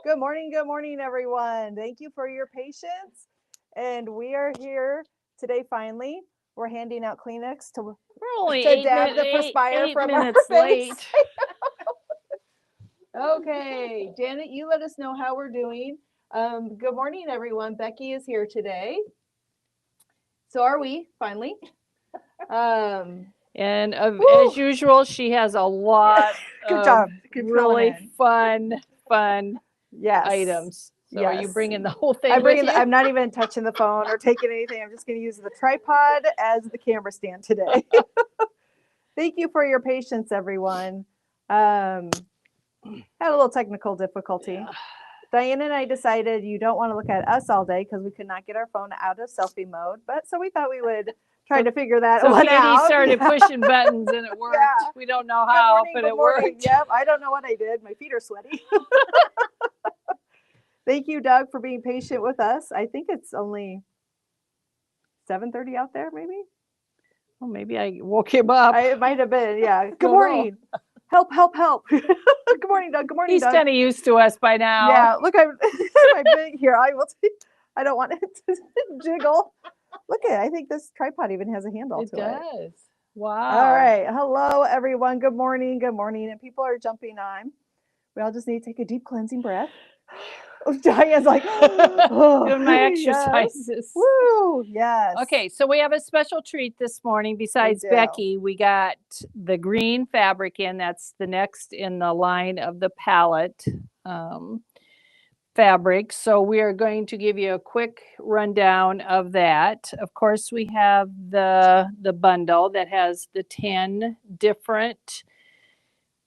Good morning, everyone. Thank you for your patience. And we are here today finally. We're handing out Kleenex We're only to dab the perspire from our minutes face. late. Okay, Janet, you let us know how we're doing. Good morning, everyone. Becky is here today. So are we, finally. And as usual, she has a lot Good of job. Good really filling fun Yes. items. So are you Yes. bringing the whole thing I'm with you? I'm not even touching the phone or taking anything. I'm just going to use the tripod as the camera stand today. Thank you for your patience, everyone. Had a little technical difficulty. Yeah. Diane and I decided you don't want to look at us all day because we could not get our phone out of selfie mode. But so we thought we would try to figure that So one Katie out. started pushing buttons and it worked. Yeah. We don't know how, but it worked. Yep, I don't know what I did. My feet are sweaty. Thank you, Doug, for being patient with us. I think it's only 7:30 out there, maybe. Well, maybe I woke him up. It might have been, yeah. Good morning. Help, help, help. Good morning, Doug. Good morning, He's Doug. kind of used to us by now. Yeah, look, I'm my big here. I don't want it to jiggle. Look at it. I think this tripod even has a handle It to it. does. Wow. All right. Hello, everyone. Good morning. Good morning. And people are jumping on. We all just need to take a deep cleansing breath. Diane's like, doing my exercises. Yes. Woo! Yes. Okay, so we have a special treat this morning. Besides Becky, we got the green fabric in. That's the next in the line of the palette fabric. So we are going to give you a quick rundown of that. Of course, we have the bundle that has the 10 different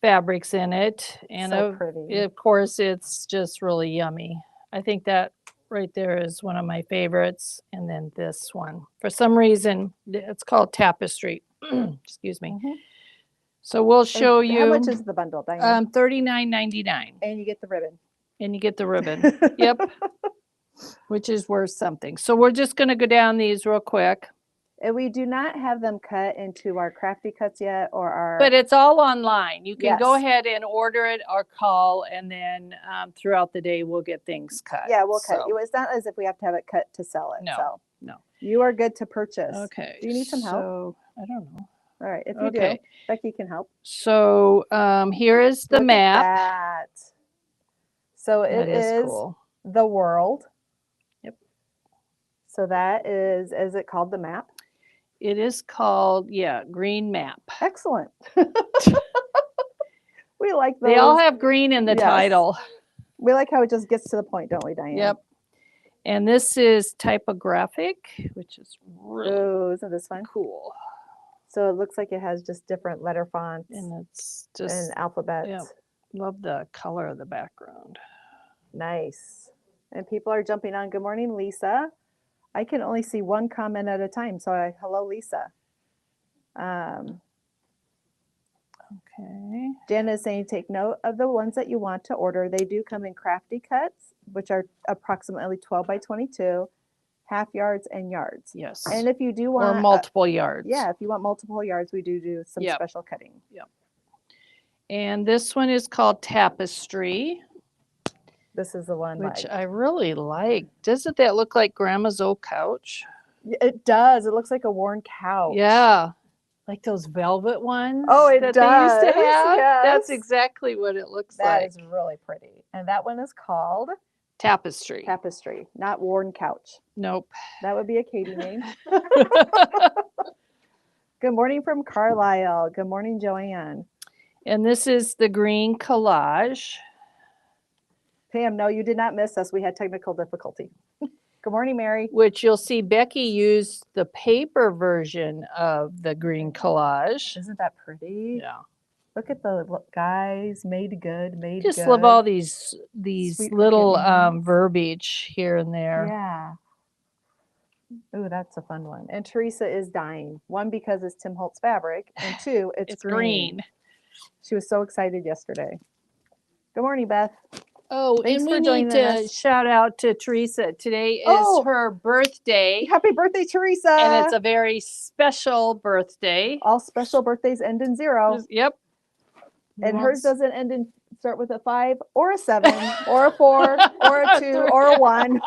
fabrics in it, and So pretty. of course it's just really yummy. I think that right there is one of my favorites. And then this one, for some reason, it's called tapestry. Excuse me. So we'll show you. How much is the bundle, Diane? $39.99. And you get the ribbon. And you get the ribbon. Yep. Which is worth something. So we're just going to go down these real quick. And we do not have them cut into our crafty cuts yet, or our. But it's all online. You can go ahead and order it or call, and then throughout the day we'll get things cut. Yeah, we'll cut. It's not as if we have to have it cut to sell it. No, no. You are good to purchase. Okay. Do you need some help? So I don't know. All right. If you do, Becky can help. So here is the map. At that. So it is cool. The world. Yep. So that is it called the map? It is called, green map. Excellent. We like those. They all have green in the title. We like how it just gets to the point, don't we, Diane? Yep. And this is typographic, which is really isn't this fun? Cool. So it looks like it has just different letter fonts. And it's just. And alphabets. Yeah. Love the color of the background. Nice. And people are jumping on. Good morning, Lisa. I can only see one comment at a time. So hello, Lisa. Okay. Jen is saying take note of the ones that you want to order. They do come in crafty cuts, which are approximately 12 by 22, half yards and yards. Yes. And if you do want. Or multiple yards. Yeah, if you want multiple yards, we do some special cutting. Yep. And this one is called tapestry. This is the one which I really like. Doesn't that look like Grandma's old couch? It does. It looks like a worn couch. Yeah. Like those velvet ones. Oh, it that does. They used to have. Yes. That's exactly what it looks like. That is really pretty. And that one is called Tapestry. Tapestry, not worn couch. Nope. That would be a Katie name. Good morning from Carlisle. Good morning, Joanne. And this is the green collage. Pam, no, you did not miss us. We had technical difficulty. Good morning, Mary. Which you'll see Becky used the paper version of the green collage. Isn't that pretty? Yeah. Look at the guys, made good, made Just good. love all these Sweet little verbiage here and there. Yeah. Ooh, that's a fun one. And Teresa is dying. One, because it's Tim Holtz fabric, and two, it's green. She was so excited yesterday. Good morning, Beth. Oh, thanks and for we joining need to us. shout out to Teresa. Today is her birthday. Happy birthday, Teresa. And it's a very special birthday. All special birthdays end in 0. Yep. And hers doesn't end in start with a 5 or a 7 or a 4 or a 2 or a 1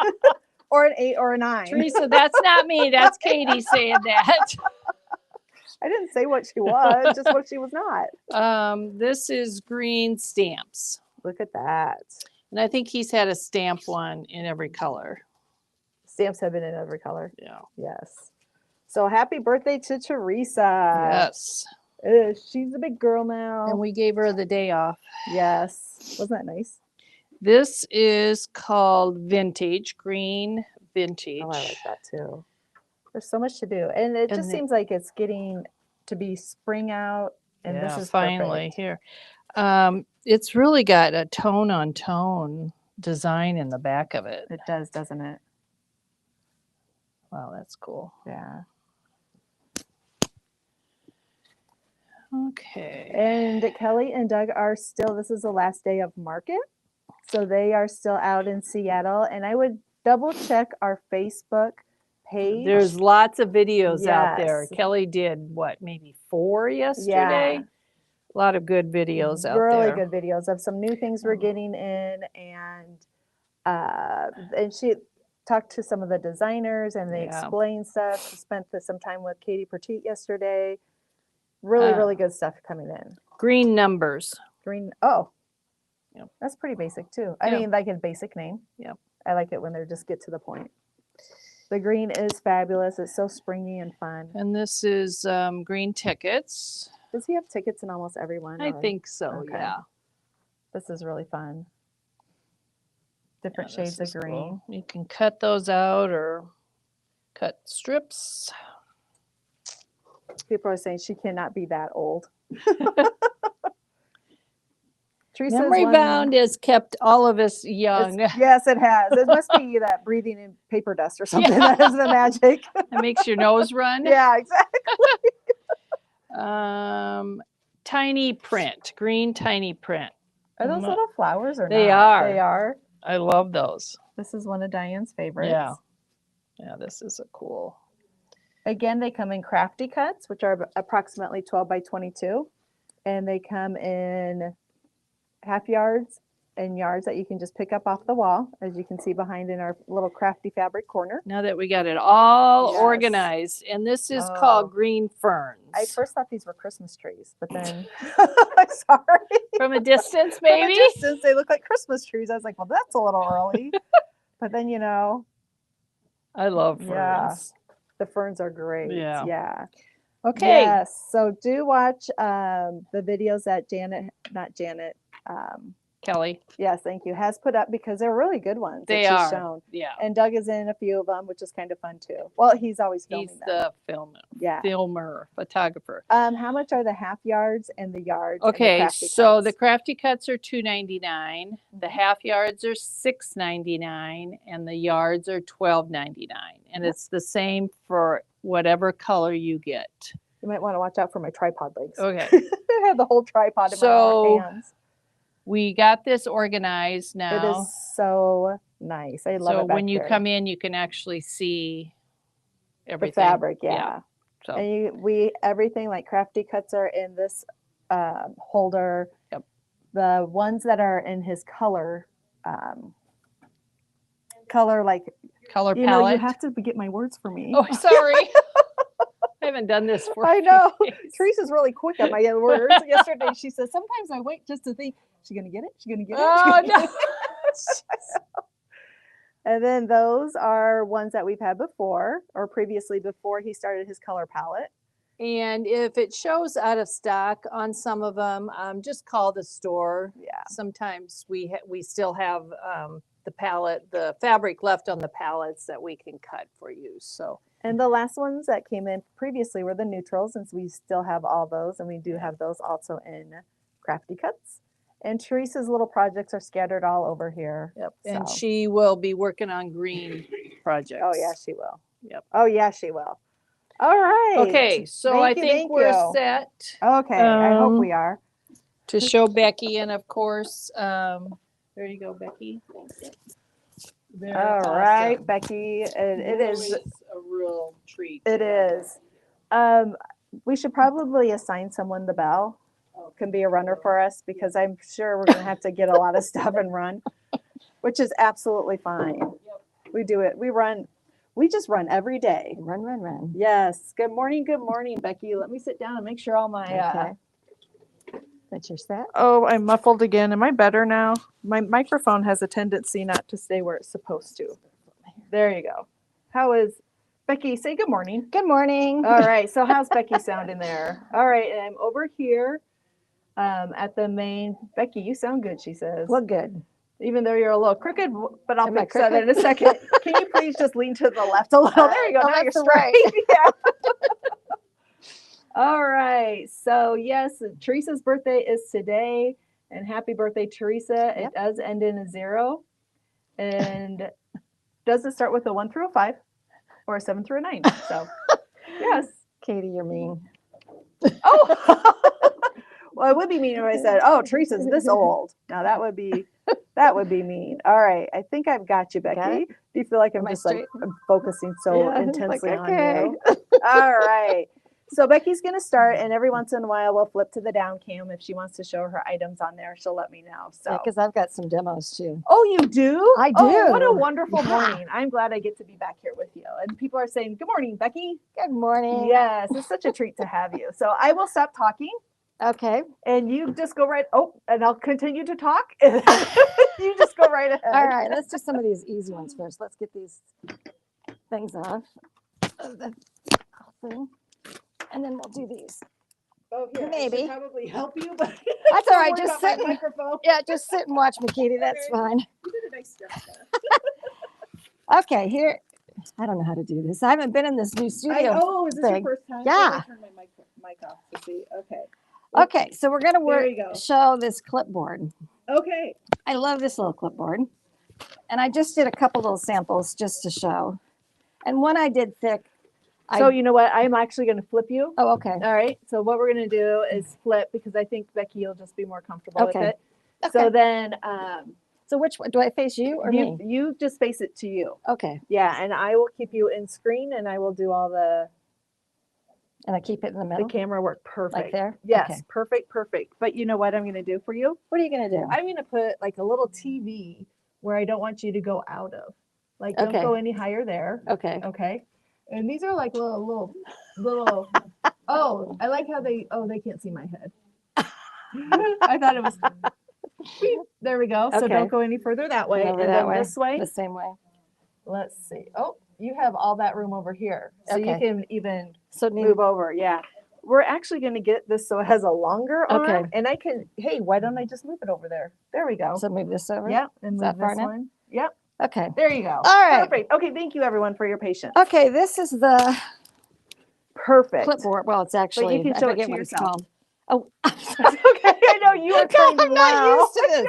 or an 8 or a 9. Teresa, that's not me. That's Katie saying that. I didn't say what she was, just what she was not. This is green stamps. Look at that. And I think he's had a stamp one in every color. Stamps have been in every color. Yeah. Yes. So happy birthday to Teresa. Yes. She's a big girl now. And we gave her the day off. Yes. Wasn't that nice? This is called Vintage, green vintage. Oh, I like that too. There's so much to do. And it just seems like it's getting to be spring out. And this is finally perfect. here. It's really got a tone on tone design in the back of it. It does, doesn't it? Wow, that's cool. Yeah. Okay. And Kelly and Doug are still, this is the last day of market. So they are still out in Seattle. And I would double check our Facebook page. There's lots of videos out there. Yes. Kelly did what, maybe 4 yesterday? Yeah. A lot of good videos out there. Really good videos of some new things we're getting in. And she talked to some of the designers and they explained stuff. She spent some time with Katie Petit yesterday. Really good stuff coming in. Green numbers. Green. Oh, Yep. That's pretty basic too. I mean, like a basic name. Yep. I like it when they just get to the point. The green is fabulous. It's so springy and fun. And this is green tickets. Does he have tickets in almost every one? I think so, Okay. yeah. This is really fun. Different shades of green. Cool. You can cut those out or cut strips. People are saying she cannot be that old. Memory Bound has kept all of us young. Yes, it has. It must be that breathing in paper dust or something. That is the magic. It makes your nose run. Yeah, exactly. Tiny print, green tiny print. Are those little flowers or they not? are. They are. I love those. This is one of Diane's favorites. Yeah. Yeah, this is a cool. Again, they come in crafty cuts, which are approximately 12 by 22. And they come in half yards and yards that you can just pick up off the wall, as you can see behind in our little crafty fabric corner. Now that we got it all organized, and this is called green ferns. I first thought these were Christmas trees, but then sorry. From a distance, maybe? From a distance, they look like Christmas trees. I was like, well, that's a little early. But then, you know. I love ferns. Yeah, the ferns are great. Yeah. Yeah. Okay. Yes. So do watch the videos that Kelly. Yes, thank you. Has put up because they're really good ones. They that are. She's shown. Yeah. And Doug is in a few of them, which is kind of fun too. Well, he's always filming He's them. the filmer. Yeah. Filmer, photographer. How much are the half yards and the yards? Okay, and the so cuts? the crafty cuts are $2.99. The half yards are $6.99, and the yards are $12.99. And it's the same for whatever color you get. You might want to watch out for my tripod legs. Okay. I had the whole tripod in my hands. We got this organized now. It is so nice. I love it. So when you come in, you can actually see everything. The fabric, yeah. So and everything like crafty cuts are in this holder. Yep. The ones that are in his color palette. You know, you have to get my words for me. Oh, sorry. I haven't done this for I know. days. Teresa's really quick on my words. Yesterday she said, sometimes I wait just to think, she gonna get it? She gonna get it? Oh, no. And then those are ones that we've had before or previously before he started his color palette. And if it shows out of stock on some of them, just call the store. Yeah. Sometimes we still have the fabric left on the pallets that we can cut for you. So. And the last ones that came in previously were the neutrals, since we still have all those, and we do have those also in crafty cuts. And Teresa's little projects are scattered all over here. Yep. And she will be working on green projects. Oh yeah, she will. Yep. Oh yeah, she will. All right. Okay, so I think we're set. Okay, I hope we are. To show Becky, and of course, there you go, Becky. All right, Becky. It is a real treat. It is. We should probably assign someone the bell can be a runner for us because I'm sure we're going to have to get a lot of stuff and run, which is absolutely fine. We do it. We just run every day. Run. Yes. Good morning, Becky. Let me sit down and make sure all my. Okay. That's your set. Oh, I'm muffled again. Am I better now? My microphone has a tendency not to stay where it's supposed to. There you go. How is Becky? Say good morning. Good morning. All right. So how's Becky sounding there? All right. And I'm over here at the main. Becky, you sound good, she says. Well, good. Even though you're a little crooked, but I'll Am I fix that in a crooked? second. Can you please just lean to the left a little? There you go. Oh, Now you're that's straight. right. Yeah. All right. So yes, Teresa's birthday is today, and happy birthday, Teresa. It Yep. does end in a 0, and does it start with a 1 through a 5, or a 7 through a 9? So yes. Katie, you're mean. Oh. Well, it would be mean if I said, "Oh, Teresa's this old." Now that would be mean. All right, I think I've got you, Becky. Got it? Do you feel like I'm Am I just like straight? I'm focusing so Yeah, it's intensely like, on okay. you? All right. So Becky's gonna start, and every once in a while we'll flip to the down cam if she wants to show her items on there. She'll let me know. So. Because I've got some demos too. Oh, you do? I Oh, what a do. wonderful Yeah. morning. I'm glad I get to be back here with you. And people are saying, "Good morning, Becky." Good morning. Yes, it's such a treat to have you. So I will stop talking. Okay. And you just go right. Oh, and I'll continue to talk. And you just go right ahead. All right. Let's do some of these easy ones first. Let's get these things off of the thing. And then we'll do these. Oh, here, I Maybe. should probably help you, but That's all right. don't worry Just about my sit. microphone. Yeah, just sit and watch me, Katie. That's Okay. fine. You did a nice job there. Okay, here. I don't know how to do this. I haven't been in this new studio. Is this thing. your first time? Yeah. Let me turn my mic off to see. Okay. Okay, so we're gonna There you go. show this clipboard. Okay. I love this little clipboard, and I just did a couple little samples just to show. And one I did thick. So you know what? I'm actually going to flip you. Oh, okay. All right. So what we're going to do is flip because I think Becky will just be more comfortable with Okay. it. So Okay. then So which one do I face, you or me? you just face it to you. Okay, Yeah, and I will keep you in screen, and I will do all the and I keep it in the middle, camera work perfect. like there. Yes, Okay. perfect. But you know what I'm going to do for you? What are you gonna do? I'm going to put like a little TV where I don't want you to go out of. Like don't Okay. go any higher there. Okay. Okay. And these are like little. Oh, I like how they can't see my head. I thought it was. There we go. So Okay. don't go any further that way. Over and that then way. this way. The same way. Let's see. Oh, you have all that room over here. So you Okay. can even So need, move over. Yeah. We're actually going to get this so it has a longer arm. Okay. And I can, hey, why don't I just move it over there? There we go. so move this over. Yep. And Is move that far this enough? one. Yep. Okay. There you go. All right. Perfect. Okay. Thank you, everyone, for your patience. Okay. This is the Perfect. clipboard. Well, it's actually. can I show it forget to what it's yourself. called. Oh. Okay. I know you are trained I'm well. not used to this.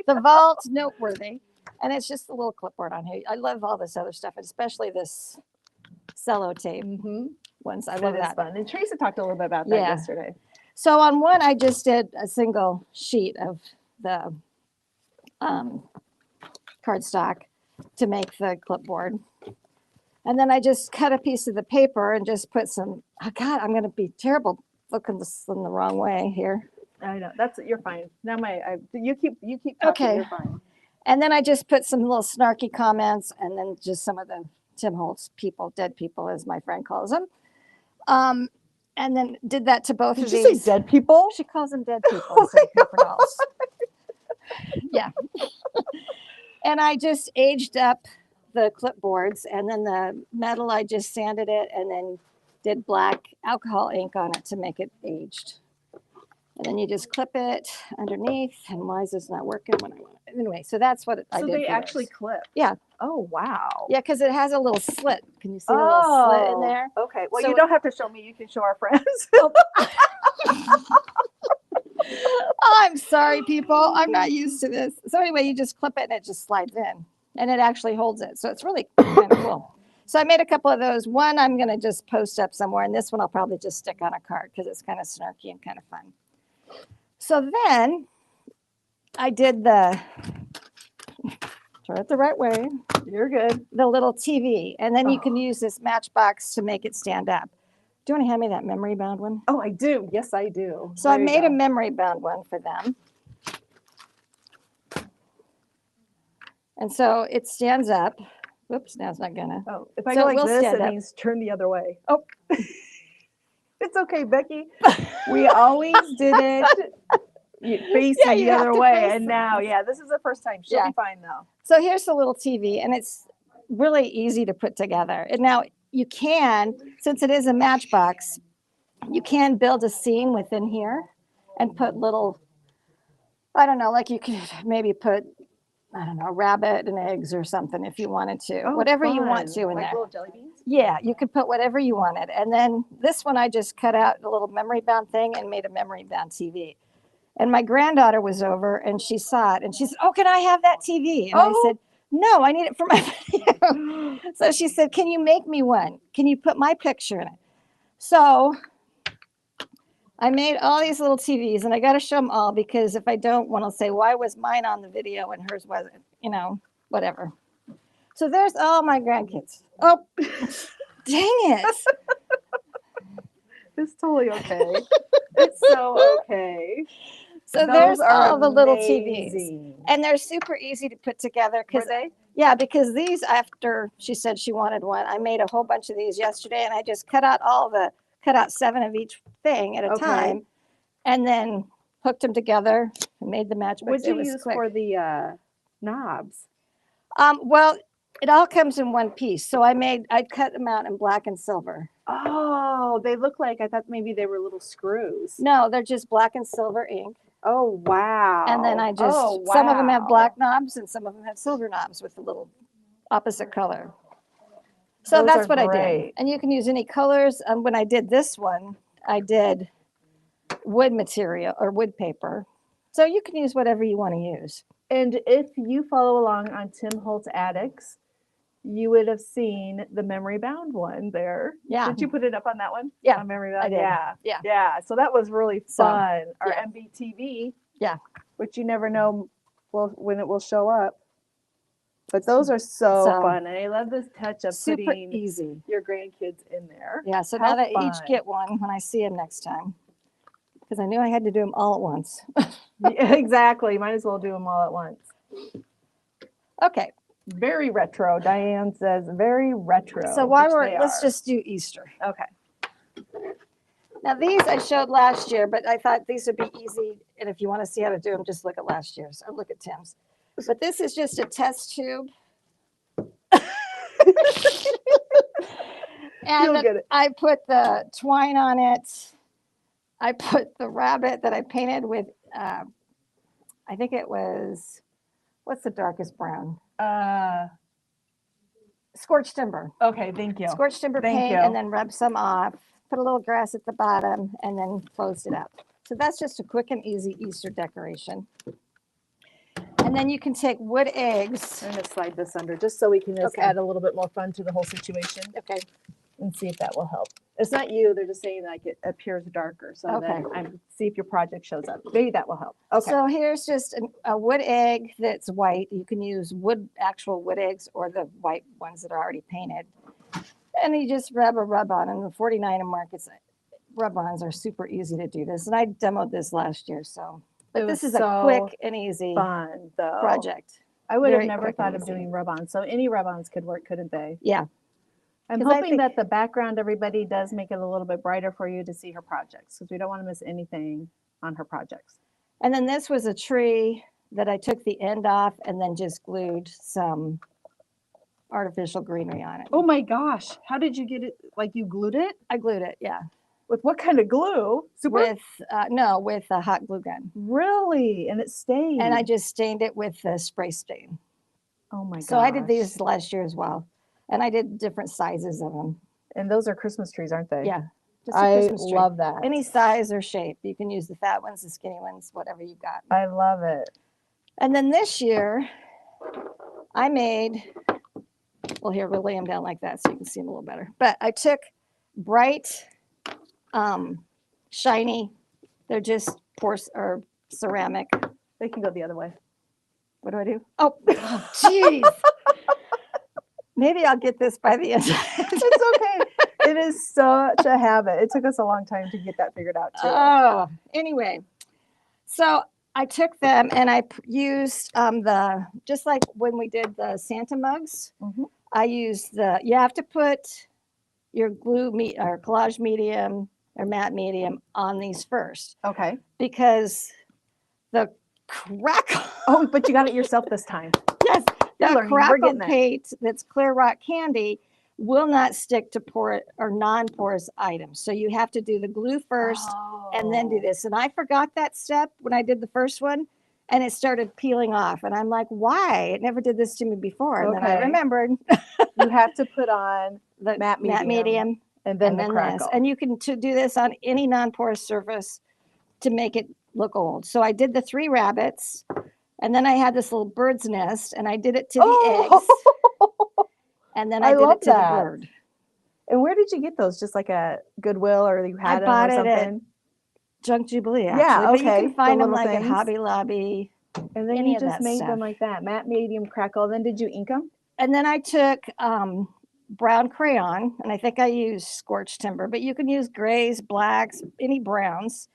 The vault's noteworthy, and it's just a little clipboard on here. I love all this other stuff, especially this cello tape Mm-hmm. ones. I That love is that. Fun. And Teresa talked a little bit about that Yeah. yesterday. So on one, I just did a single sheet of the cardstock to make the clipboard. And then I just cut a piece of the paper and just put some, oh God, I'm going to be terrible looking this in the wrong way here. I know. You're fine. Now you keep talking. Okay. You're fine. And then I just put some little snarky comments and then just some of the Tim Holtz people, dead people, as my friend calls them. And then did that to both Did of you say these. dead people? She calls them dead people instead of paper dolls. Yeah. And I just aged up the clipboards, and then the metal, I just sanded it and then did black alcohol ink on it to make it aged. And then you just clip it underneath, and why is this not working when I want it? Anyway, so that's what I So did. they for actually those. clip. Yeah. Oh wow. Yeah, because it has a little slit. Can you see the little slit in there? Okay. Well, So you don't have to show me. You can show our friends. I'm sorry, people. I'm not used to this. So anyway, you just clip it and it just slides in, and it actually holds it. So it's really kind of cool. So I made a couple of those. One I'm going to just post up somewhere, and this one I'll probably just stick on a card because it's kind of snarky and kind of fun. So then I did turn it the right way, You're good. the little TV, and then you can use this matchbox to make it stand up. Do you want to hand me that memory bound one? Oh, I do. Yes, I do. So I There you made a go. memory bound one for them. And so it stands up. Whoops, now it's not gonna. Oh, if I So go it like will this, stand it up. means turn the other way. Oh. It's okay, Becky. We always did it facing Yeah, you the have other to way. face And it. now, yeah, this is the first time. She'll Yeah. be fine though. So here's the little TV, and it's really easy to put together. And now you can, since it is a matchbox, you can build a scene within here and put little, I don't know, like you could maybe put, I don't know, rabbit and eggs or something if you wanted to. Oh, whatever you want fun. to in Like there. little jelly beans? Yeah, you could put whatever you wanted. And then this one, I just cut out a little memory bound thing and made a memory bound TV. And my granddaughter was over and she saw it and she said, "Oh, can I have that TV?" And I Oh. said, "No, I need it for my video." So she said, "Can you make me one? Can you put my picture in it?" So I made all these little TVs, and I got to show them all because if I don't, one will say, "Why was mine on the video and hers wasn't?" You know, whatever. So there's all my grandkids. Oh, dang it. It's totally okay. It's so okay. So Those there's are all the little TVs. amazing. And they're super easy to put together Were because they? yeah, because these after she said she wanted one, I made a whole bunch of these yesterday and I just cut out 7 of each thing at a Okay. time and then hooked them together and made the matchbox. What'd you It was use quick. for the knobs? Well, it all comes in one piece. So I cut them out in black and silver. Oh, they look like, I thought maybe they were little screws. No, they're just black and silver ink. Oh, wow. And then I just, Oh, some of them have wow. black knobs and some of them have silver knobs with a little opposite color. So Those that's are what I did. great. And you can use any colors. When I did this one, I did wood material or wood paper. So you can use whatever you want to use. And if you follow along on Tim Holtz Addicts, you would have seen the memory bound one there. Yeah. Did you put it up on that one? Yeah, On memory bound? I did. Yeah. Yeah. Yeah. So that was really So, fun. Our yeah. MBTV. Yeah. Which you never know when it will show up. But those are so fun. And I love this touch of Super putting easy. your grandkids in there. Yeah. So How now they fun. each get one when I see them next time. Because I knew I had to do them all at once. Yeah, exactly. Might as well do them all at once. Okay. Very retro. Diane says very retro. So while which they let's are. just do Easter. Okay. Now these I showed last year, but I thought these would be easy. And if you want to see how to do them, just look at last year's or look at Tim's. But this is just a test tube. You'll And get it. I put the twine on it. I put the rabbit that I painted with, I think it was, what's the darkest brown? Scorched timber. Okay, thank you. Scorched timber Thank paint you. and then rub some off. Put a little grass at the bottom and then closed it up. So that's just a quick and easy Easter decoration. And then you can take wood eggs. I'm going to slide this under just so we can just Okay. add a little bit more fun to the whole situation Okay. and see if that will help. It's not you. They're just saying like it appears darker. So Okay. then I'm see if your project shows up. Maybe that will help. Okay. So here's just a wood egg that's white. You can use actual wood eggs or the white ones that are already painted. And you just rub a rub-on. And the 49 markets rub-ons are super easy to do this. And I demoed this last year. So, but It this was is a so quick and easy fun though. project. I would have Very never quick thought and of easy. doing rub-ons. So any rub-ons could work, couldn't they? Yeah. I'm 'Cause I hoping think- that the background, everybody, does make it a little bit brighter for you to see her projects because we don't want to miss anything on her projects. And then this was a tree that I took the end off and then just glued some artificial greenery on it. Oh my gosh. How did you get it? Like you glued it? I glued it, yeah. With what kind of glue? Super? With a hot glue gun. Really? And it stayed? And I just stained it with the spray stain. Oh my gosh. So I did these last year as well. And I did different sizes of them. And those are Christmas trees, aren't they? Yeah. Just a I Christmas tree. love that. Any size or shape. You can use the fat ones, the skinny ones, whatever you got. I love it. And then this year, I made, well, here, we'll lay them down like that so you can see them a little better. But I took bright, shiny, they're just or ceramic. They can go the other way. What do I do? Oh, jeez. Maybe I'll get this by the end. It's okay. It is such a habit. It took us a long time to get that figured out too. Oh, anyway, so I took them and I used just like when we did the Santa mugs, Mhm. I used you have to put your or collage medium or matte medium on these first Okay. because the crackle, Oh, but you got it yourself this time. yes, You're the learning. We're crackle getting there. paint that's clear rock candy will not stick to non-porous items. So you have to do the glue first and then do Oh. this. And I forgot that step when I did the first one and it started peeling off. And I'm like, why? It never did this to me before. And then I Okay. remembered You have to put on the matte medium, and then the crackle. this. And you can do this on any non-porous surface to make it look old. So I did the 3 rabbits and then I had this little bird's nest and I did it to the eggs. And then I did love it to that. the bird. And where did you get those? Just like a Goodwill, or you had them bought or it at something? Junk Jubilee, actually. Yeah, But you okay, can the find them little like at things. Hobby Lobby. And then any you of just that made stuff. them like that, matte medium crackle. Then did you ink them? And then I took brown crayon, and I think I used scorched timber, but you can use grays, blacks, any browns,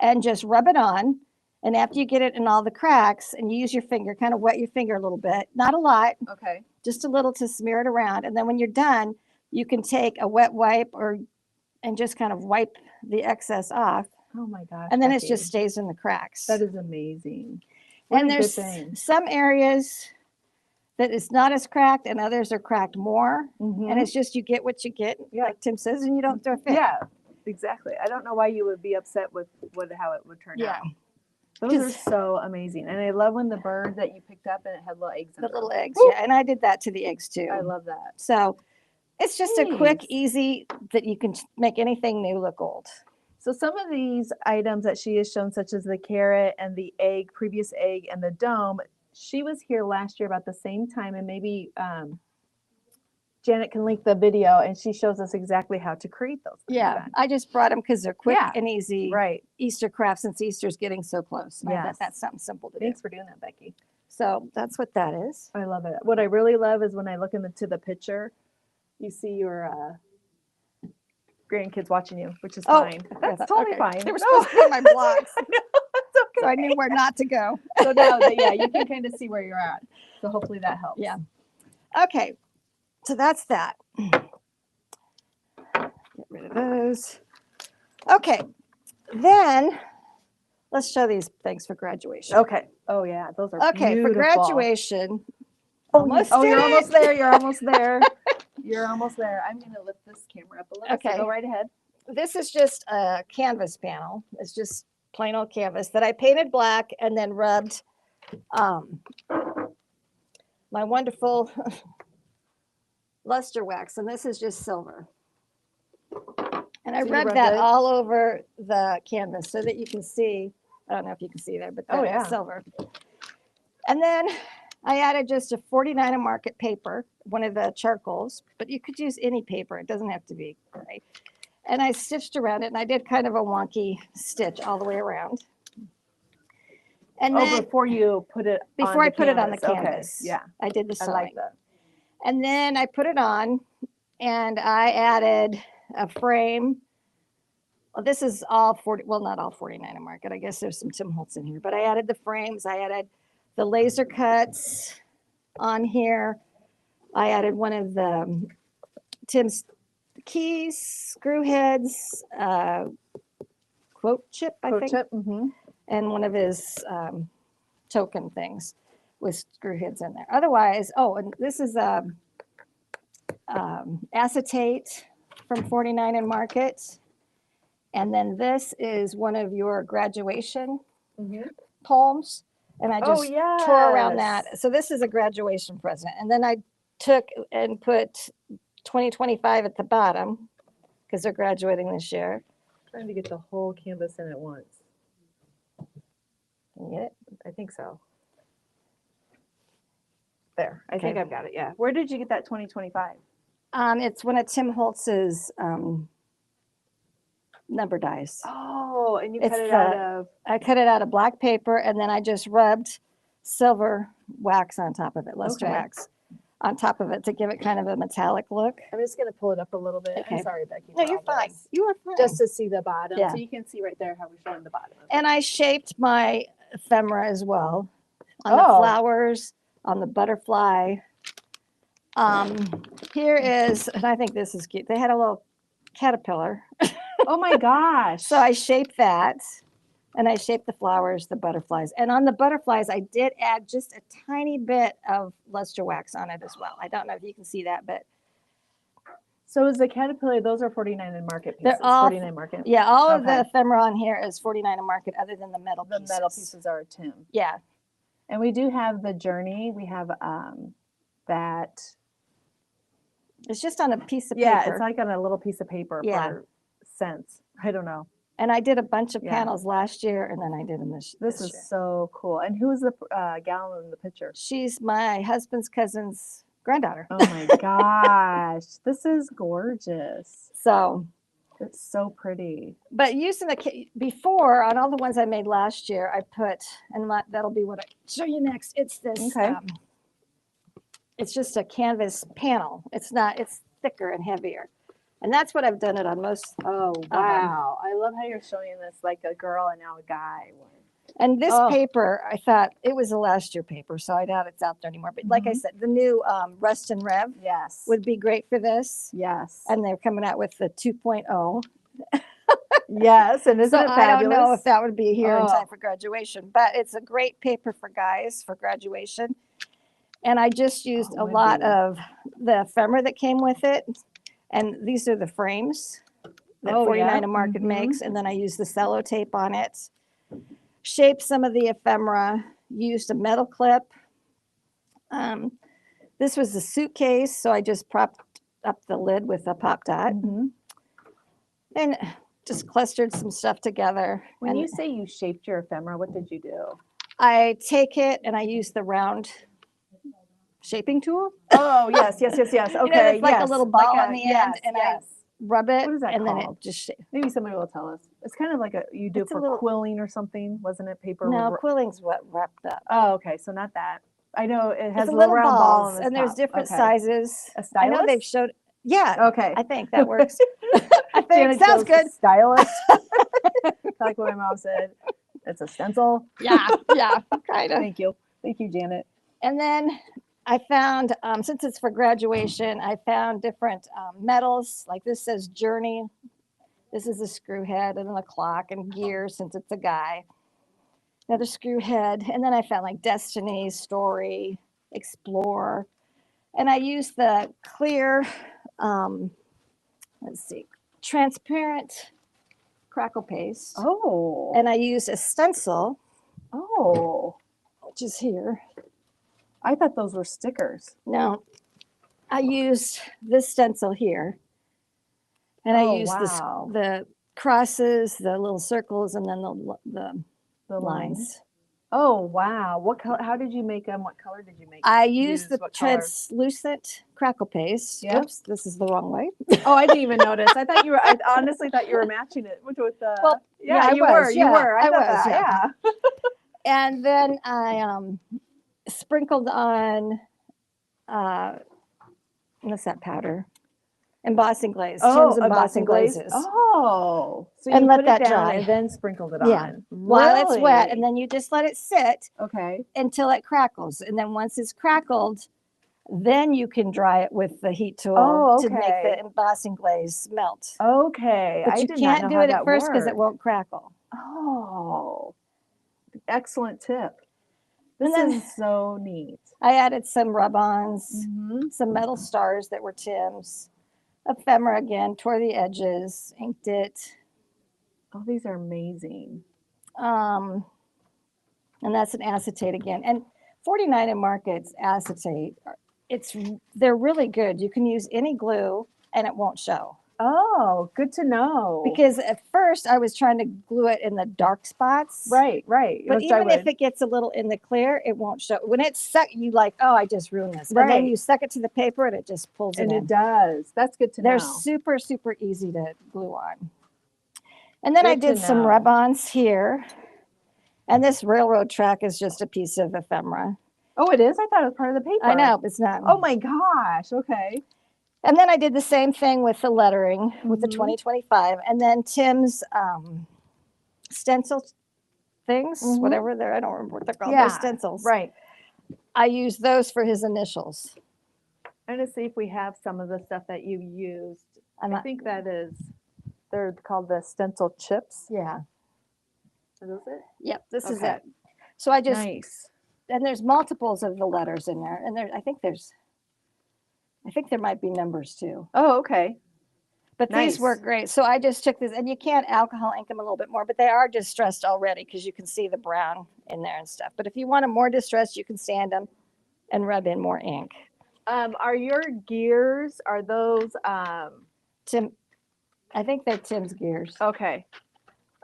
and just rub it on. And after you get it in all the cracks, and you use your finger, kind of wet your finger a little bit, not a lot, Okay. just a little to smear it around. And then when you're done, you can take a wet wipe and just kind of wipe the excess off. Oh my gosh. And then it Becky, just stays in the cracks. that is amazing. What And a good there's thing. some areas that it's not as cracked and others are cracked more. Mhm. And it's just you get what you get, Yeah. like Tim says, and you don't throw a fit. Yeah, exactly. I don't know why you would be upset with how it would turn Yeah. out. Those are 'Cause- so amazing. And I love when the bird that you picked up and it had little eggs in The it. little eggs, yeah. And I did that to the eggs too. I love that. So it's just a quick, Nice. easy that you can make anything new look old. So some of these items that she has shown, such as the carrot and the egg, previous egg, and the dome, she was here last year about the same time, and maybe Janet can link the video, and she shows us exactly how to create those things Yeah. then. I just brought them because they're quick Yeah. and easy Right. Easter craft since Easter's getting so close. And I Yes. bet that's something simple to Thanks for doing that, Becky. do. So that's what that is. I love it. What I really love is when I look into the picture, you see your grandkids watching you, which is fine. That's totally okay. fine. They were No. supposed to be my blocks, I know, it's okay. so I knew where not to go. So now that, yeah, you can kind of see where you're at. So hopefully that helps. Yeah. Okay. So that's that. Get rid of those. Okay. Then let's show these things for graduation. Okay. Oh yeah, those are Okay, beautiful. for graduation. Oh, did you're it. almost there. You're almost there. You're almost there. I'm gonna lift this camera up a little. Okay. So go right ahead. This is just a canvas panel. It's just plain old canvas that I painted black and then rubbed my wonderful luster wax. And this is just silver. And I So you rubbed rubbed that it? all over the canvas so that you can see. I don't know if you can see there, but Oh, that's yeah. silver. And then I added just a 49 a market paper, one of the charcoals, but you could use any paper. It doesn't have to be gray. And I stitched around it, and I did kind of a wonky stitch all the way around. And then Before you put it before I put it on the canvas. canvas, Okay. Yeah. I did the I sewing. like that. And then I put it on, and I added a frame. Well, this is all 40, well, not all 49 a market. I guess there's some Tim Holtz in here, but I added the frames. I added the laser cuts on here. I added one of the Tim's keys, screw heads, quote chip, I think, Mm-hmm. and one of his token things with screw heads in there. Otherwise, oh, and this is acetate from 49 and Market. And then this is one of your graduation poems. And I just tore around that. So this is a graduation present. And then I took and put 2025 at the bottom because they're graduating this year. Trying to get the whole canvas in at once. Can you get it? I think so. There. I think Okay. I've got it. Yeah. Where did you get that 2025? It's one of Tim Holtz's number dies. Oh, and you It's cut it the- out of. I cut it out of black paper and then I just rubbed silver wax on top of it, luster Okay. wax. on top of it to give it kind of a metallic look. I'm just going to pull it up a little bit. Okay. I'm sorry, Becky. No, for you're all fine. this. You are fine. Just to see the bottom. Yeah. So you can see right there how we're showing the bottom. Of And it. I shaped my ephemera as well on Oh. the flowers, on the butterfly. Here is, and I think this is cute. They had a little caterpillar. Oh my gosh. So I shaped that, and I shaped the flowers, the butterflies. And on the butterflies, I did add just a tiny bit of luster wax on it as well. I don't know if you can see that, but So is the caterpillar, those are 49 in market pieces. they're all 49 market. yeah, all of the Okay. ephemera on here is 49 a market, other than the metal The pieces. metal pieces are Tim. Yeah, And we do have the journey. We have that. it's just on a piece of Yeah, paper. it's like on a little piece of paper Yeah. for cents. I don't know. And I did a bunch of Yeah. panels last year, and then I did them this This year. is so cool. And who's the gal in the picture? She's my husband's cousin's granddaughter. Oh my gosh. This is gorgeous. So, It's so pretty. but using before on all the ones I made last year, I put, and that'll be what I show you next. It's this, Okay. it's just a canvas panel. It's not, it's thicker and heavier. And that's what I've done it on most. Oh, wow. I love how you're showing this like a girl and now a guy one. And this Oh. paper, I thought it was a last year paper, so I doubt it's out there anymore. But like I Mhm. said, the new Rust and Rev Yes. would be great for this. Yes. And they're coming out with the 2.0. Yes. And isn't So it I fabulous? don't know if that would be here in Oh. time for graduation, but it's a great paper for guys for graduation. And I just used Oh, a lot Wendy. of the ephemera that came with it. And these are the frames that Oh, 49 yeah. a Market Mhm. makes. And then I used the cello tape on it. Shaped some of the ephemera, used a metal clip. This was the suitcase, so I just propped up the lid with a pop dot Mhm. and just clustered some stuff together. When And you say you shaped your ephemera, what did you do? I take it and I use the round shaping tool. Oh, yes, yes, yes, yes. You know, Okay, it's like a yes. little ball on the end, yes, and yes. rub it, What is that and then called? it just Maybe somebody will tell us. It's kind of like you do It's a for little- quilling or something, wasn't it? Paper. no, with- quilling's what wrapped up. Oh, okay. So not that. I know it has It's a little round ball balls, on the and there's top. different Okay. sizes. A I know they've stylus? showed. Yeah, Okay. I think that works. I think Janet sounds goes, good. Stylus. Like what my mom said. It's a stencil. Yeah, yeah, kind of. Thank you. Thank you, Janet. And then I found, since it's for graduation, I found different metals. Like this says Journey. This is a screw head and then a clock and gear since it's a guy. Another screw head. And then I found like Destiny, Story, Explore. And I used the clear, let's see, transparent crackle paste. Oh. And I used a stencil, Oh. which is here. I thought those were stickers. No, I used this stencil here. And I Oh, used wow. the crosses, the little circles, and then the The lines. Oh, wow. What color? How did you make them? What color did you make I them? used the What color? translucent crackle paste. Yep. Oops, this is the wrong way. Oh, I didn't even notice. I thought you were. I honestly thought you were matching it with the. Well, yeah, I you was, were. You yeah, were. I I thought was, that. yeah. Yeah. And then I sprinkled on, what's that powder? Embossing glaze. Tim's embossing glazes. Oh, so you And let put that it down dry. and then sprinkled it Yeah. on. While it's wet, and Really? then you just let it sit Okay. until it crackles. And then once it's crackled, then you can dry it with the heat tool Oh, to make okay. the embossing glaze melt. Okay. But I you did can't not do know how it at that first because it worked. won't crackle. Oh, excellent tip. And This then is so neat. I added some rub-ons, Mm-hmm. some metal stars that were Tim's, ephemera again, tore the edges, inked it. Oh, these are amazing. And that's an acetate again. And 49 in Market's acetate, they're really good. You can use any glue and it won't show. Oh, good to know. Because at first I was trying to glue it in the dark spots. right. But Which I even if would. it gets a little in the clear, it won't show. When it's stuck, you like, oh, I just ruined this. And then Right. you suck it to the paper and it just pulls And it it in. does. That's good to They're know. super, super easy to glue on. And then I Good to did some know. rub-ons here. And this railroad track is just a piece of ephemera. Oh, it is? I thought it was part of the paper. I know, it's not. Oh my gosh. Okay. And then I did the same thing with the lettering with the Mhm. 2025. And then Tim's stencil things, Mhm. whatever they're, I don't remember what they're called. Yeah, They're stencils. Right. I use those for his initials. I'm going to see if we have some of the stuff that you used. I'm I not- think that is, they're called the stencil chips. Yeah. Are those it? Yep. This is Okay. it. So I just, Nice. and there's multiples of the letters in there. And I think there might be numbers too. Oh, okay. But these work Nice. great. So I just took this, and you can't alcohol ink them a little bit more, but they are distressed already because you can see the brown in there and stuff. But if you want them more distressed, you can sand them and rub in more ink. Are your gears, are those, Tim, I think they're Tim's gears. okay.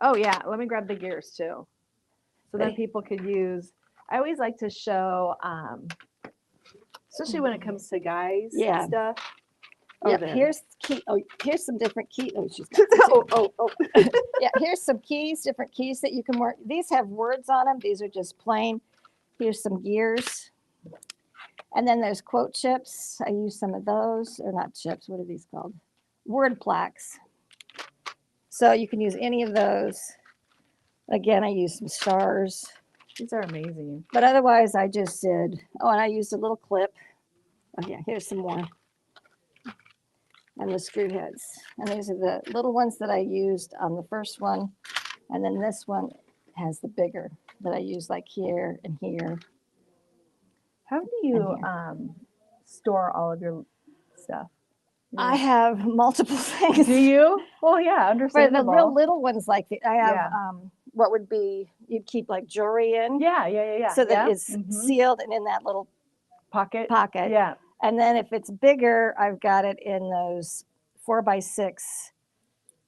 Oh yeah, let me grab the gears too. So then They- people could use, I always like to show, especially when it comes to guys Yeah. stuff. Oh, Yep, there. here's key. Oh, here's some different key. Oh, she's got oh. yeah, here's some keys, different keys that you can work. These have words on them. These are just plain. Here's some gears. And then there's quote chips. I use some of those, or not chips. What are these called? Word plaques. So you can use any of those. Again, I use some stars, These are amazing. but otherwise I just did. Oh, and I used a little clip. Oh yeah, here's some more. And the screw heads. And these are the little ones that I used on the first one. And then this one has the bigger that I use like here and here. How do you here. store all of your stuff? I have multiple things. Do you? Well, yeah, For the understandable. real little ones like I have Yeah. what would be, you'd keep like jewelry in. Yeah. So that yeah. it's Mhm. sealed and in that little Pocket. pocket. Yeah. And then if it's bigger, I've got it in those 4x6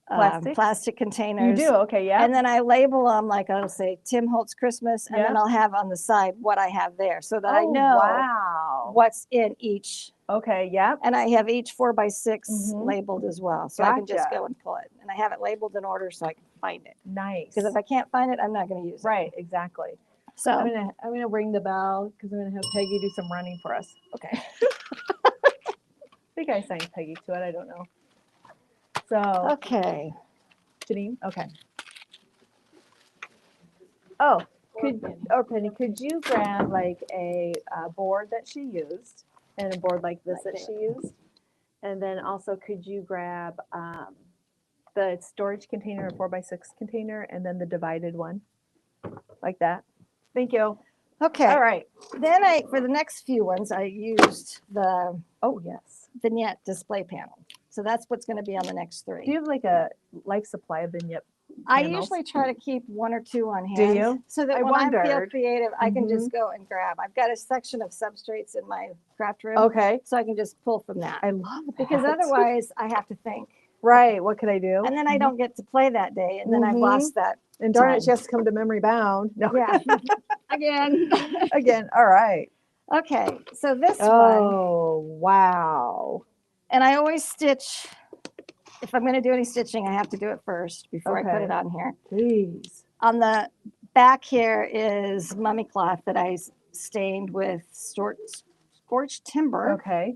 Plastics? plastic You containers. do? Okay, yeah. And then I label them like I'll say Tim Holtz Christmas, and then Yeah. I'll have on the side what I have there so that I Oh, know wow. what's in each. Okay, yeah. And I have each 4x6 Mhm. labeled as well. So I can just Gotcha. go and pull it. And I have it labeled in order so I can find it. Nice. Because if I can't find it, I'm not going to use it. Right, exactly. So, I'm gonna ring the bell because I'm gonna have Peggy do some running for us. okay. I think I signed Peggy to it. I don't know. So, Okay. Janine, okay. Oh, Penny, could you grab like a board that she used and a board like this Right that she used, and then also could you grab the storage container, a 4x6 container, and then the divided one, like that. Thank you. Okay. All right. Then for the next few ones, I used the Oh yes. vignette display panel. So that's what's going to be on the next three. Do you have like a life supply of vignette? I panels? usually try to keep one or two on Do hand. you? So that I when I feel wondered. creative, I can just go and grab. I've got a section of substrates in my craft room. Okay. So I can just pull from that. I love that. Because otherwise I have to think. Right. What could I do? And then I don't get to play that day. And then I've lost that. And darn it, time. she has to come to memory bound. No. Yeah. Again. Again. All right. Okay. So this one. Oh, wow. And I always stitch. If I'm going to do any stitching, I have to do it first before I put Okay. it on here. Jeez. On the back here is mummy cloth that I stained with scorched timber. Okay.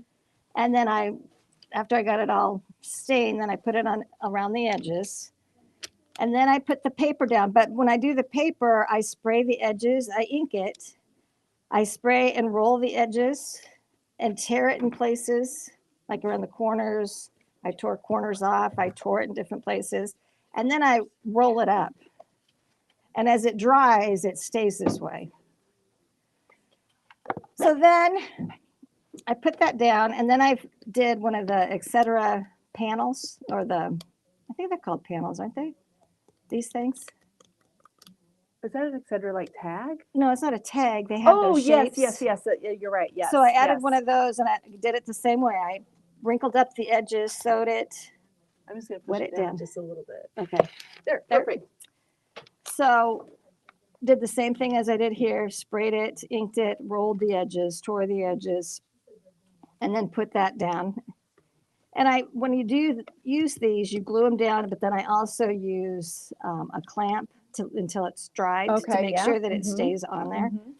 And then after I got it all stained, then I put it on around the edges. And then I put the paper down. But when I do the paper, I spray the edges, I ink it. I spray and roll the edges and tear it in places, like around the corners. I tore corners off. I tore it in different places. And then I roll it up. And as it dries, it stays this way. So then I put that down, and then I did one of the etc. panels, or I think they're called panels, aren't they? These things? Is that an etc. like tag? No, it's not a tag. They have Oh, those yes, shapes. yes. Yeah, you're right. Yes. So I added yes. one of those, and I did it the same way. I wrinkled up the edges, sewed it. I'm just going to wet push it it down down. just a little bit. Okay. There. There. Perfect. So did the same thing as I did here, sprayed it, inked it, rolled the edges, tore the edges, and then put that down. And when you do use these, you glue them down, but then I also use a clamp until it's dried to Okay, make yeah. sure that it Mhm. stays on there. Mhm.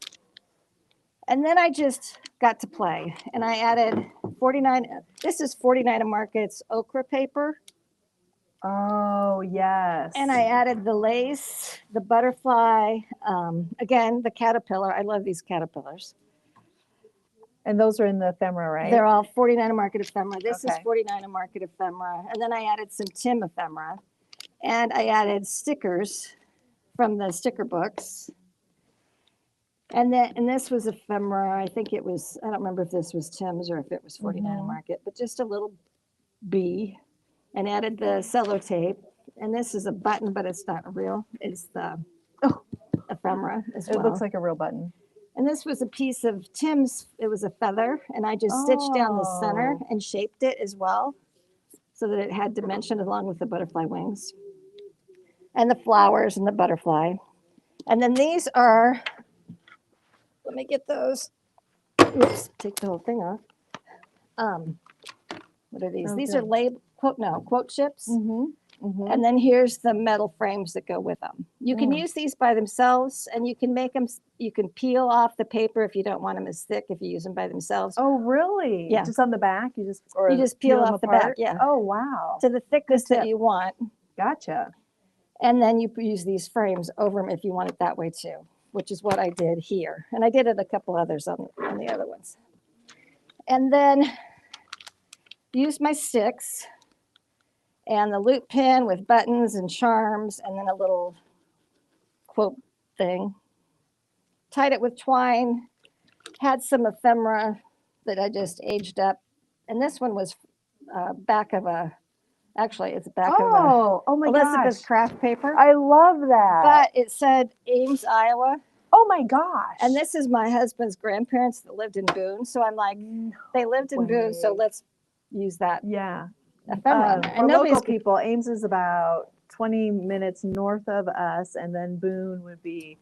And then I just got to play, and I added 49. This is 49 Market's okra paper, Oh, yes. and I added the lace, the butterfly, again the caterpillar. I love these caterpillars. And those are in the ephemera, right? They're all 49 Market ephemera. This is Okay. 49 Market ephemera, and then I added some Tim ephemera, and I added stickers from the sticker books. And this was ephemera. I think it was, I don't remember if this was Tim's or if it was 49 Market, but just a little bee, and added the sellotape. And this is a button, but it's not real. It's the ephemera as well. It looks like a real button. And this was a piece of Tim's, it was a feather, and I just stitched down the center Oh. and shaped it as well so that it had dimension along with the butterfly wings and the flowers and the butterfly. And then these are, let me get those. Oops, take the whole thing off. What are these? Oh, These good. are quote chips. Mm-hmm. Mm-hmm. And then here's the metal frames that go with them. You can use these by themselves, and you can make them, you can peel off the paper if you don't want them as thick if you use them by themselves. Oh, really? Yeah. Just on the back? You just peel them off the back, apart? yeah. Oh, wow. To the thickness Good that tip. you want. Gotcha. And then you use these frames over them if you want it that way too, which is what I did here. And I did it a couple others on the other ones. And then use my sticks and the loop pin with buttons and charms, and then a little quote thing. Tied it with twine, had some ephemera that I just aged up. And this one was back of a, actually it's back of a Oh my Elizabeth's gosh. craft paper. I love that. But it said Ames, Iowa. Oh my gosh. And this is my husband's grandparents that lived in Boone. So I'm like, they lived in Boone, so way. let's use that Yeah. ephemera. on there. For And local nobody's people, Ames is about 20 minutes north of us, and then Boone would be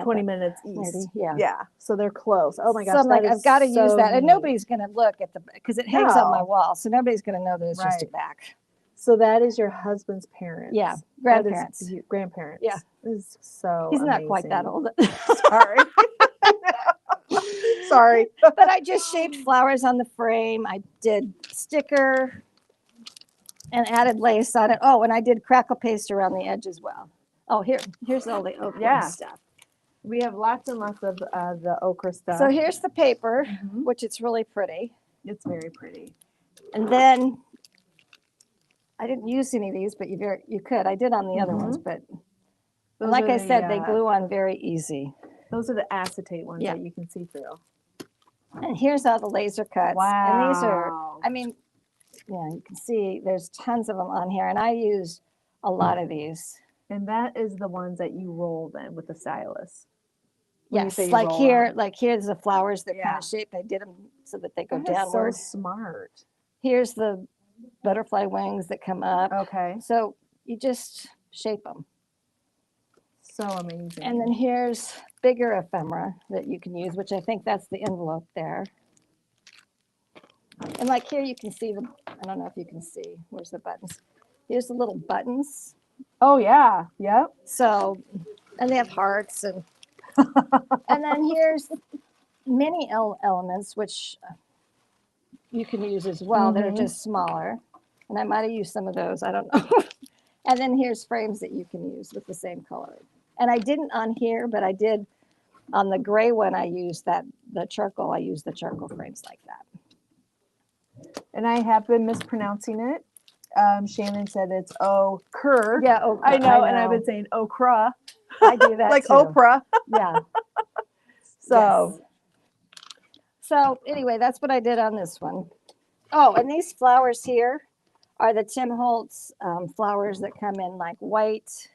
20 minutes east. maybe, yeah. Yeah. So they're close. Oh my gosh. So I'm like, that is I've got to use so that. And neat. nobody's going to look at the, because it hangs on my No. wall. So nobody's going to know that it's just a Right. back. So that is your husband's parents. Yeah, That is grandparents. grandparents. Yeah. This is so He's not quite that amazing. old. Sorry. Sorry. But I just shaped flowers on the frame. I did sticker and added lace on it. Oh, and I did crackle paste around the edge as well. Oh, here's all the okra Yeah. stuff. We have lots and lots of the okra stuff. So here's the paper, Mhm. which it's really pretty. It's very pretty. And then I didn't use any of these, but you could. I did on the other ones, but Those like are I said, they the, glue on very easy. Those are the acetate ones Yeah. that you can see through. And here's all the laser cuts. Wow. And these are, I mean, yeah, you can see there's tons of them on here. And I used a lot of these. And that is the ones that you roll then with the stylus. When you Yes, say you like roll here, them. here's the flowers that kind Yeah. of shape. I did them so that they go That is downward. so smart. Here's the butterfly wings that come up. Okay. So you just shape them. So amazing. And then here's bigger ephemera that you can use, which I think that's the envelope there. And like here you can see the, I don't know if you can see, where's the buttons? Here's the little buttons. Oh yeah. Yep. So, and they have hearts and then here's mini elements, which you can use as well, that are Mhm. just smaller. And I might have used some of those, I don't know. And then here's frames that you can use with the same color. And I didn't on here, but I did on the gray one. I used the charcoal frames like that. And I have been mispronouncing it. Shannon said it's okra. Yeah, okra, I know, and I've been saying okra. I do that like too. Oprah. Yeah. So Yes. So anyway, that's what I did on this one. Oh, and these flowers here are the Tim Holtz flowers that come in like white,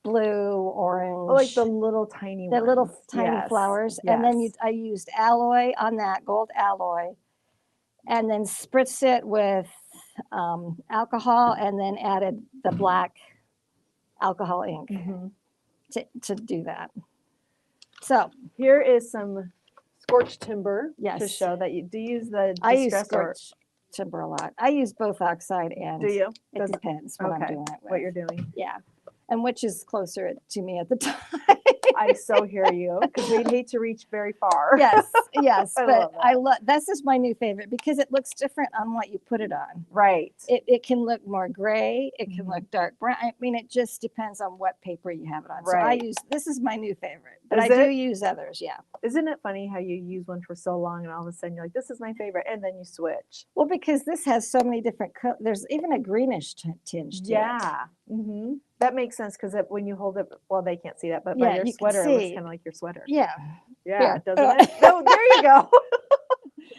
blue, orange. oh, like the little tiny the ones. little tiny Yes, flowers. And then yes. I used alloy on that, gold alloy, and then spritzed it with alcohol and then added the black alcohol ink Mhm. to do that. So Here is some scorched timber to Yes. show that you do use the I use distress or scorched timber a lot. I use both oxide and do you? it Does- depends what I'm okay, doing it with. what you're doing. Yeah. And which is closer to me at the time. I so hear you because we'd hate to reach very far. Yes, yes, I but love that. I love this is my new favorite because it looks different on what you put it on. Right. It can look more gray, it can Mhm. look dark brown. I mean, it just depends on what paper you have it on. So Right. this is my new favorite, but Is I do it? use others. Yeah. Isn't it funny how you use one for so long and all of a sudden you're like, this is my favorite, and then you switch? Well, because this has so many different colors. There's even a greenish tinge to it. Yeah. That makes sense because when you hold it, well, they can't see that, but by Yeah, your you can sweater, it looks see. kind of like your sweater. Yeah. Yeah, Here. doesn't it? No, there you go.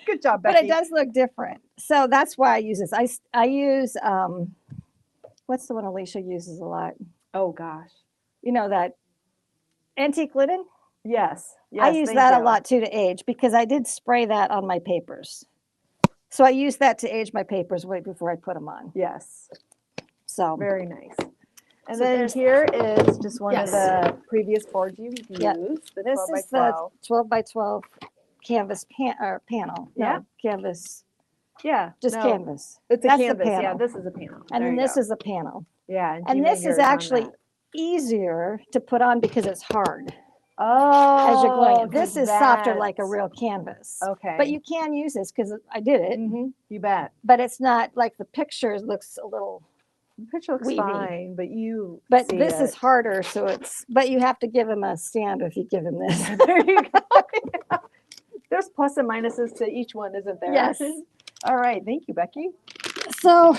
Good job, But Becky. it does look different. So that's why I use this. I use what's the one Alicia uses a lot? Oh gosh. You know that antique linen? Yes. Yes. I use thank that a you. lot too to age because I did spray that on my papers. So I use that to age my papers right before I put them on. Yes. So Very nice. And So then there's- here is just one Yes. of the previous boards you've used. Yeah. The this 12 by is 12. the 12 by 12 canvas panel. Yeah. No, canvas, Yeah. just no, canvas. It's a That's the canvas. Yeah, panel. this is a panel. And There then you this go. is a panel. Yeah. And you this made is yours on actually that. easier to put on because it's hard Oh, as you're going. It. 'cause This is softer like a that's- real canvas. Okay. But you can use this because I did it. You bet. But it's not like the picture looks a little. The picture looks Weavy. fine, but you. But see this is it. harder, so it's. But you have to give him a stand if you give him this. There you go. Yeah. There's plus and minuses to each one, isn't there? Yes. All right. Thank you, Becky. So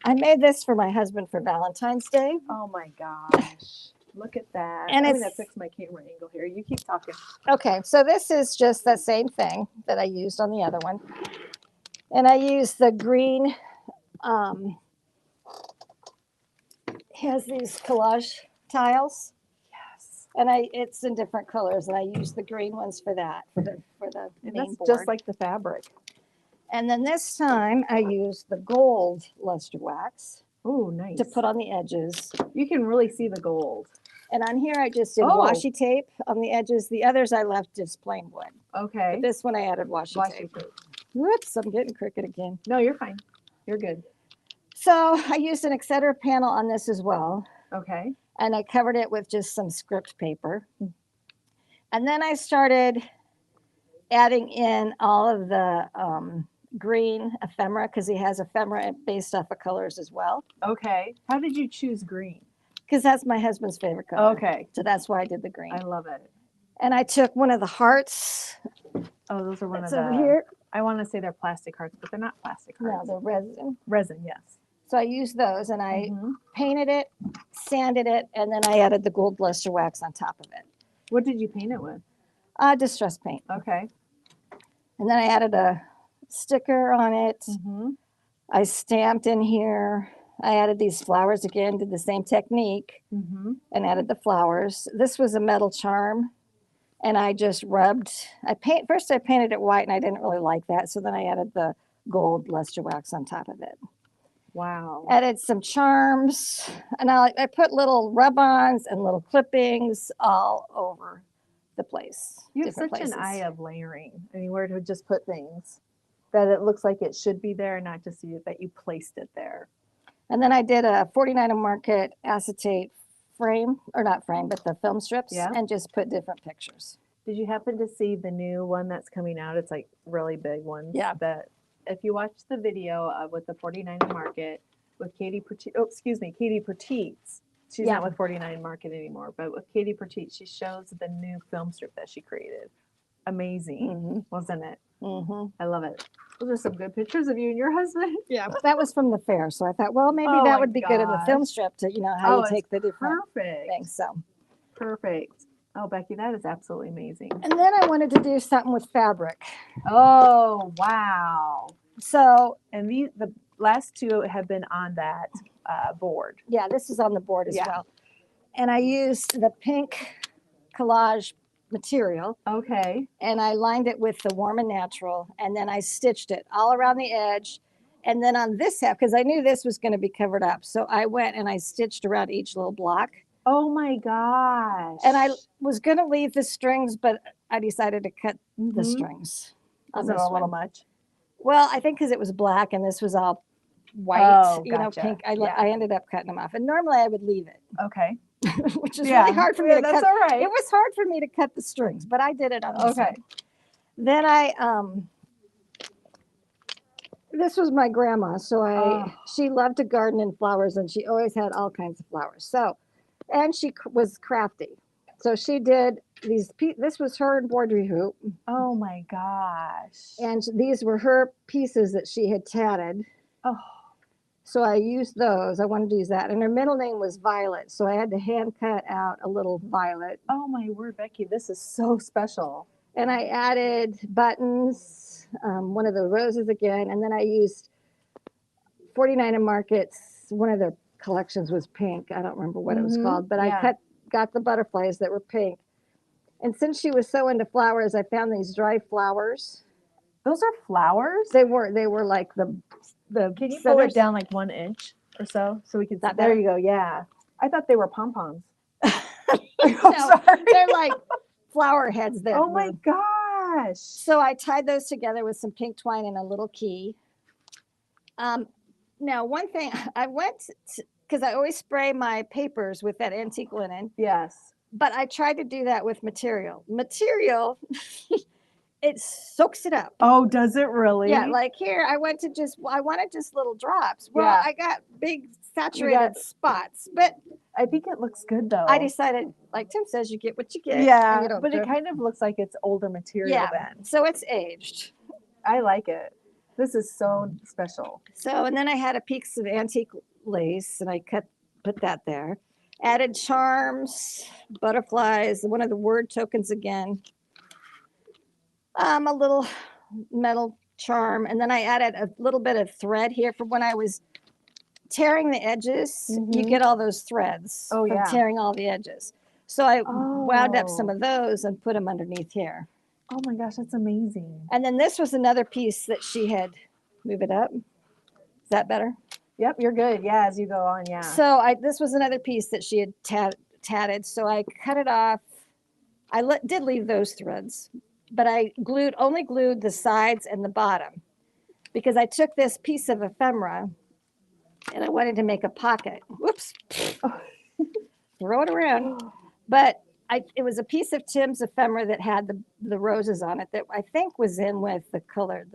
I made this for my husband for Valentine's Day. Oh my gosh. Look at that. And I'm going to it's- fix my camera angle here. You keep talking. Okay, so this is just the same thing that I used on the other one. And I used the green, has these collage tiles. Yes. And it's in different colors, and I used the green ones for that, for the And main that's board. just like the fabric. And then this time I used the gold luster wax Oh, nice. to put on the edges. You can really see the gold. And on here I just did Oh. washi tape on the edges. The others I left just plain wood. Okay. But this one I added washi Washi tape. tape. Whoops, I'm getting crooked again. No, you're fine. You're good. So I used an Etc. panel on this as well. Okay. And I covered it with just some script paper. And then I started adding in all of the green ephemera because he has ephemera based off of colors as well. Okay. How did you choose green? Because that's my husband's favorite color. Okay. So that's why I did the green. I love it. And I took one of the hearts Oh, those are one that's of over the. here. I want to say they're plastic hearts, but they're not plastic No, hearts. the resin. Resin, yes. So I used those and I Mhm. painted it, sanded it, and then I added the gold luster wax on top of it. What did you paint it with? Distress paint. Okay. And then I added a sticker on it. Mm-hmm. I stamped in here. I added these flowers again, did the same technique Mm-hmm. and added the flowers. This was a metal charm. And I just rubbed, first I painted it white and I didn't really like that. So then I added the gold luster wax on top of it. Wow. Added some charms and I put little rub-ons and little clippings all over the place. You have different such places. an eye of layering. I mean, where to just put things that it looks like it should be there, not just that you placed it there. And then I did a 49 Market acetate frame, or not frame, but the film strips, Yeah. and just put different pictures. Did you happen to see the new one that's coming out? It's like really big ones. Yeah. That if you watch the video with the 49 Market with Katie Petit, Katie Petit's. She's Yeah. not with 49 Market anymore, but with Katie Petit, she shows the new film strip that she created. Amazing, Mm-hmm. wasn't it? Mm-hmm. I love it. Those are some good pictures of you and your husband. Yeah, that was from the fair, so I thought, well, maybe Oh that my would be good in the film gosh. strip to, how you it's take the different Perfect. things. So, Perfect. Oh, Becky, that is absolutely amazing. and then I wanted to do something with fabric. Oh, wow. So, And the last two have been on that board. yeah, this is on the board as Yeah. well. And I used the pink collage material Okay. and I lined it with the Warm and Natural, and then I stitched it all around the edge. And then on this half, because I knew this was going to be covered up, so I went and I stitched around each little block. Oh my gosh. And I was going to leave the strings, but I decided to cut the Mhm. strings. on Was it this a little one. much? Well, I think because it was black and this was all white, Oh, you know, gotcha. pink. Yeah. I ended up cutting them off. And normally I would leave it. Okay. which is really hard for me to that's cut. all right. It was hard for me to cut the strings, but I did it on this Okay. one. Then this was my grandma. So she loved to garden and flowers, and she always had all kinds of flowers. So, and she was crafty. So she did these, this was her embroidery hoop. Oh my gosh. And these were her pieces that she had tatted. Oh. So I used those. I wanted to use that. And her middle name was Violet. So I had to hand cut out a little violet. Oh my word, Becky, this is so special. And I added buttons, one of the roses again. And then I used 49 and Market's, one of their collections was pink. I don't remember what it was called, but I got the butterflies that were pink. And since she was so into flowers, I found these dry flowers. Those are flowers? They were like the Can you pull it down like 1 inch or so we can see? That There better? you go. Yeah. I thought they were pom-poms. No, sorry. they're like flower heads that Oh my were- gosh. So I tied those together with some pink twine and a little key. Now, one thing I went because I always spray my papers with that antique linen, Yes. but I tried to do that with material. Material, it soaks it up. Oh, does it really? Yeah, like here, I wanted just little drops. Well, Yeah. I got big saturated spots, but I think it looks good though. I decided, like Tim says, you get what you get. and Yeah, you don't but it drip. kind of looks like it's older material Yeah. then. So it's aged. I like it. This is so special. So, and then I had a piece of antique lace and I put that there. Added charms, butterflies, one of the word tokens again. A little metal charm. And then I added a little bit of thread here for when I was tearing the edges. You Mhm. get all those threads Oh, from yeah. tearing all the edges. So I wound up some Oh. of those and put them underneath here. Oh my gosh, that's amazing. And then this was another piece that she had, move it up. Is that better? Yep, you're good. Yeah, as you go on, yeah. So this was another piece that she had tatted. So I cut it off. I did leave those threads, but I only glued the sides and the bottom because I took this piece of ephemera and I wanted to make a pocket. Whoops. Throw it around. But it was a piece of Tim's ephemera that had the roses on it that I think was in with the color,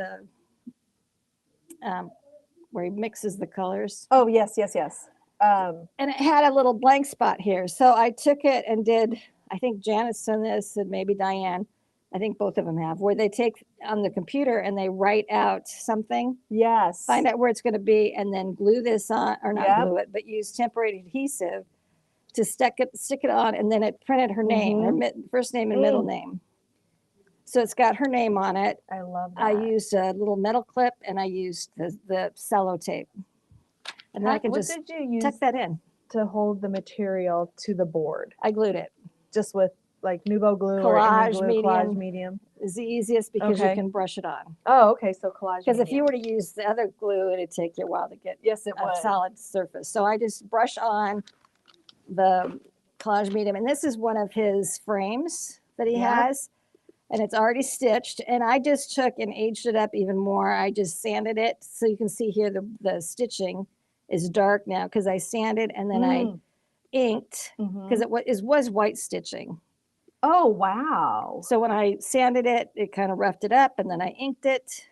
where he mixes the colors. Oh, yes. And it had a little blank spot here. So I took it and did, I think Janice done this and maybe Diane, I think both of them have, where they take on the computer and they write out something, Yes. find out where it's going to be, and then glue this on, or not Yep. glue it, but use temporary adhesive to stick it on. And then it printed her name, her first name and middle name. So it's got her name on it. I love that. I used a little metal clip and I used the cello tape. And then I can What just did you use tuck that in. to hold the material to the board? I glued it. Just with like Nuvo glue Collage or any glue, collage medium. medium? Is the easiest because you Okay. can brush it on. Oh, okay. So collage Because if you medium. were to use the other glue, it'd take you a while to get Yes, it a would. solid surface. So I just brush on the collage medium. And this is one of his frames that he Yeah. has. And it's already stitched. And I just took and aged it up even more. I just sanded it. So you can see here the stitching is dark now because I sanded and then I inked because it was white stitching. Oh, wow. So when I sanded it, it kind of roughed it up and then I inked it.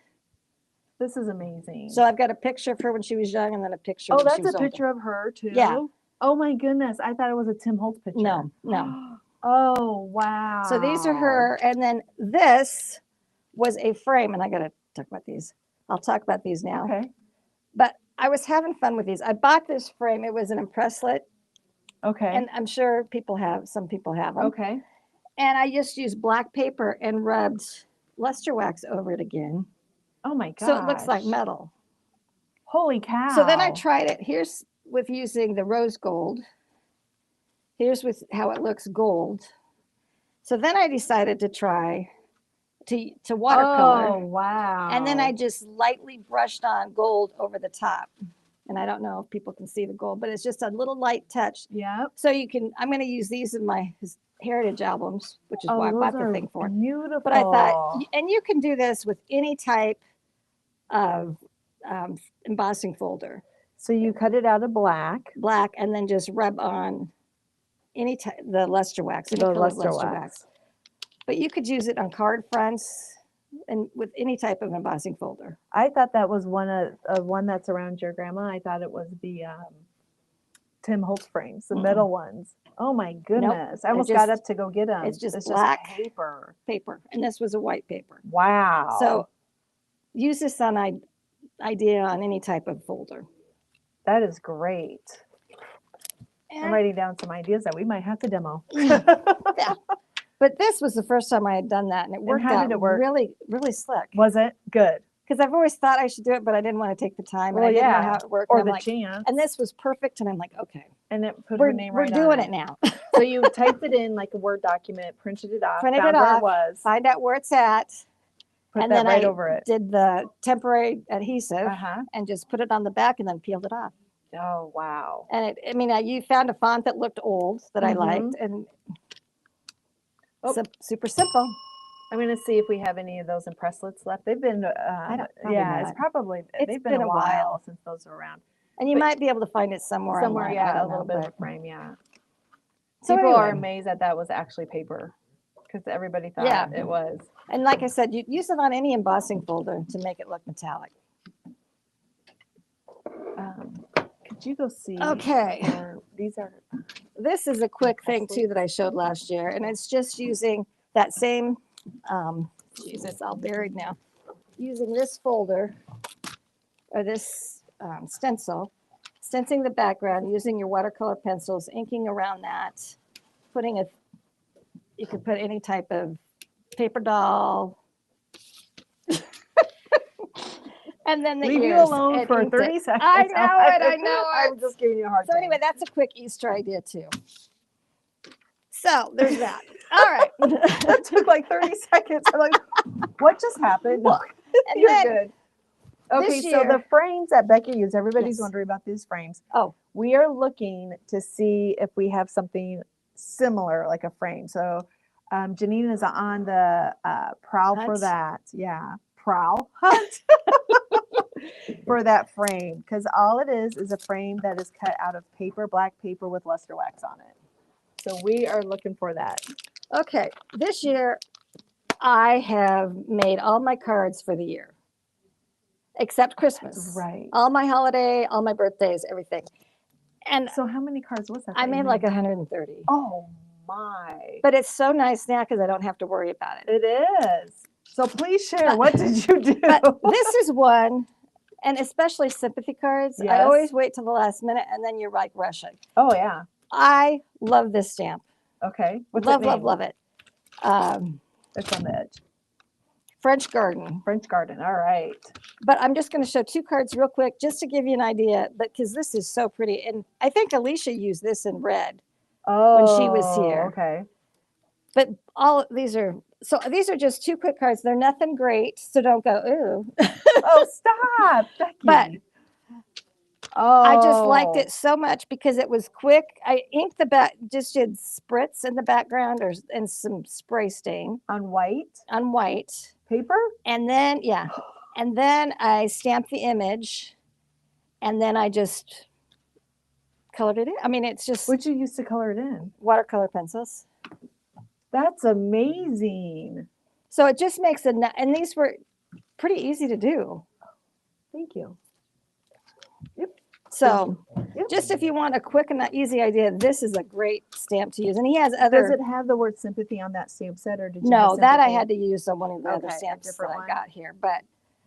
This is amazing. So I've got a picture of her when she was young and then a picture oh, when she that's was a older. picture of her too? Yeah. Oh my goodness. I thought it was a Tim Holtz picture. No, no. Oh, wow. So these are her. And then this was a frame. And I got to talk about these. I'll talk about these now. Okay. But I was having fun with these. I bought this frame. It was an impresslet. Okay. And I'm sure some people have them. okay. And I just used black paper and rubbed luster wax over it again. Oh my god. So it looks like metal. Holy cow. So then I tried it. Here's with using the rose gold. Here's with how it looks gold. So then I decided to try to watercolor. Oh, wow. And then I just lightly brushed on gold over the top. And I don't know if people can see the gold, but it's just a little light touch. Yep. So I'm going to use these in my heritage albums, which is why I those bought the are thing for. Beautiful. But I thought, and you can do this with any type of embossing folder, So you cut it out of black. black, and then just rub on any type, the luster wax, any The colored luster luster wax. wax. But you could use it on card fronts and with any type of embossing folder. I thought that was one that's around your grandma. I thought it was the Tim Holtz frames, the metal ones. Oh my goodness! I almost got up to go get them. It's just black paper. paper, and this was a white paper. Wow. So use this idea on any type of folder. That is great. I'm And, writing down some ideas that we might have to demo. yeah. But this was the first time I had done that, and it worked how out did it work? really, really slick. Was it good? Because I've always thought I should do it, but I didn't want to take the time, and Well, I didn't know yeah. how it worked. Or and the I'm like, chance. and this was perfect, and I'm like, okay, And it put we're her name right doing on it now. So you typed it in like a Word document, printed it off, Printed found it where off, it was, Find out where it's at, put and that then right I over it. did the temporary adhesive Uh-huh. and just put it on the back, and then peeled it off. Oh, wow. And you found a font that looked old that I liked, and Oh. super simple. I'm going to see if we have any of those impresslets left. They've been, probably yeah, not. it's probably, It's they've been a while since those were around. And you But- might be able to find it somewhere. Somewhere, online, I yeah, a don't little know, bit of but- a frame, yeah. So People are anyway. amazed that that was actually paper because everybody thought Yeah. it was. And like I said, you use it on any embossing folder to make it look metallic. Could you go see? Okay. These are. This is a quick thing too that I showed last year, and it's just using that same, Jesus, all buried now. Using this folder or this stenciling the background, using your watercolor pencils, inking around that, you could put any type of paper doll. And then the Leave you ears alone and for inked 30 it. seconds. I know I'm it. just giving you a hard So time. anyway, that's a quick Easter idea too. So there's that. All right. That took like 30 seconds. I'm like, what just happened? No, And you're then good. Okay, this so the year- frames that Becky used, everybody's Yes. wondering about these frames. Oh. We are looking to see if we have something similar, like a frame. So Janine is on the prowl for Hunt. that. Yeah, prowl hunt for that frame. Because all it is a frame that is cut out of paper, black paper with luster wax on it. So we are looking for that. Okay, this year I have made all my cards for the year, except Christmas. Right. All my holiday, all my birthdays, everything. And So how many cards was that? I that you made like 130. Oh my. But it's so nice now because I don't have to worry about it. It is. So please share. What did you do? But this is one, and especially sympathy cards. I Yes. always wait till the last minute, and then you're like rushing. Oh yeah. I love this stamp. Okay. What's love, it love, named? love it. It's on the edge. French Garden. French Garden. All right. But I'm just going to show two cards real quick just to give you an idea, because this is so pretty. And I think Alicia used this in red. Oh. she was here. Okay. But these are just two quick cards. They're nothing great, so don't go, ooh. Oh, stop, Becky. But oh, I just liked it so much because it was quick. I inked the back, just did spritz in the background and some spray stain on white on white. paper. And then, and then I stamped the image, and then I just colored it in. I mean, it's just What'd you use to color it in? watercolor pencils. That's amazing. So it just makes and these were pretty easy to do. Thank you. So Yep. just if you want a quick and easy idea, this is a great stamp to use. And he has Does other. it have the word sympathy on that stamp set, or did you? No, have that I sympathy? had to use on one of the other Okay, a stamps that different I one. got here. But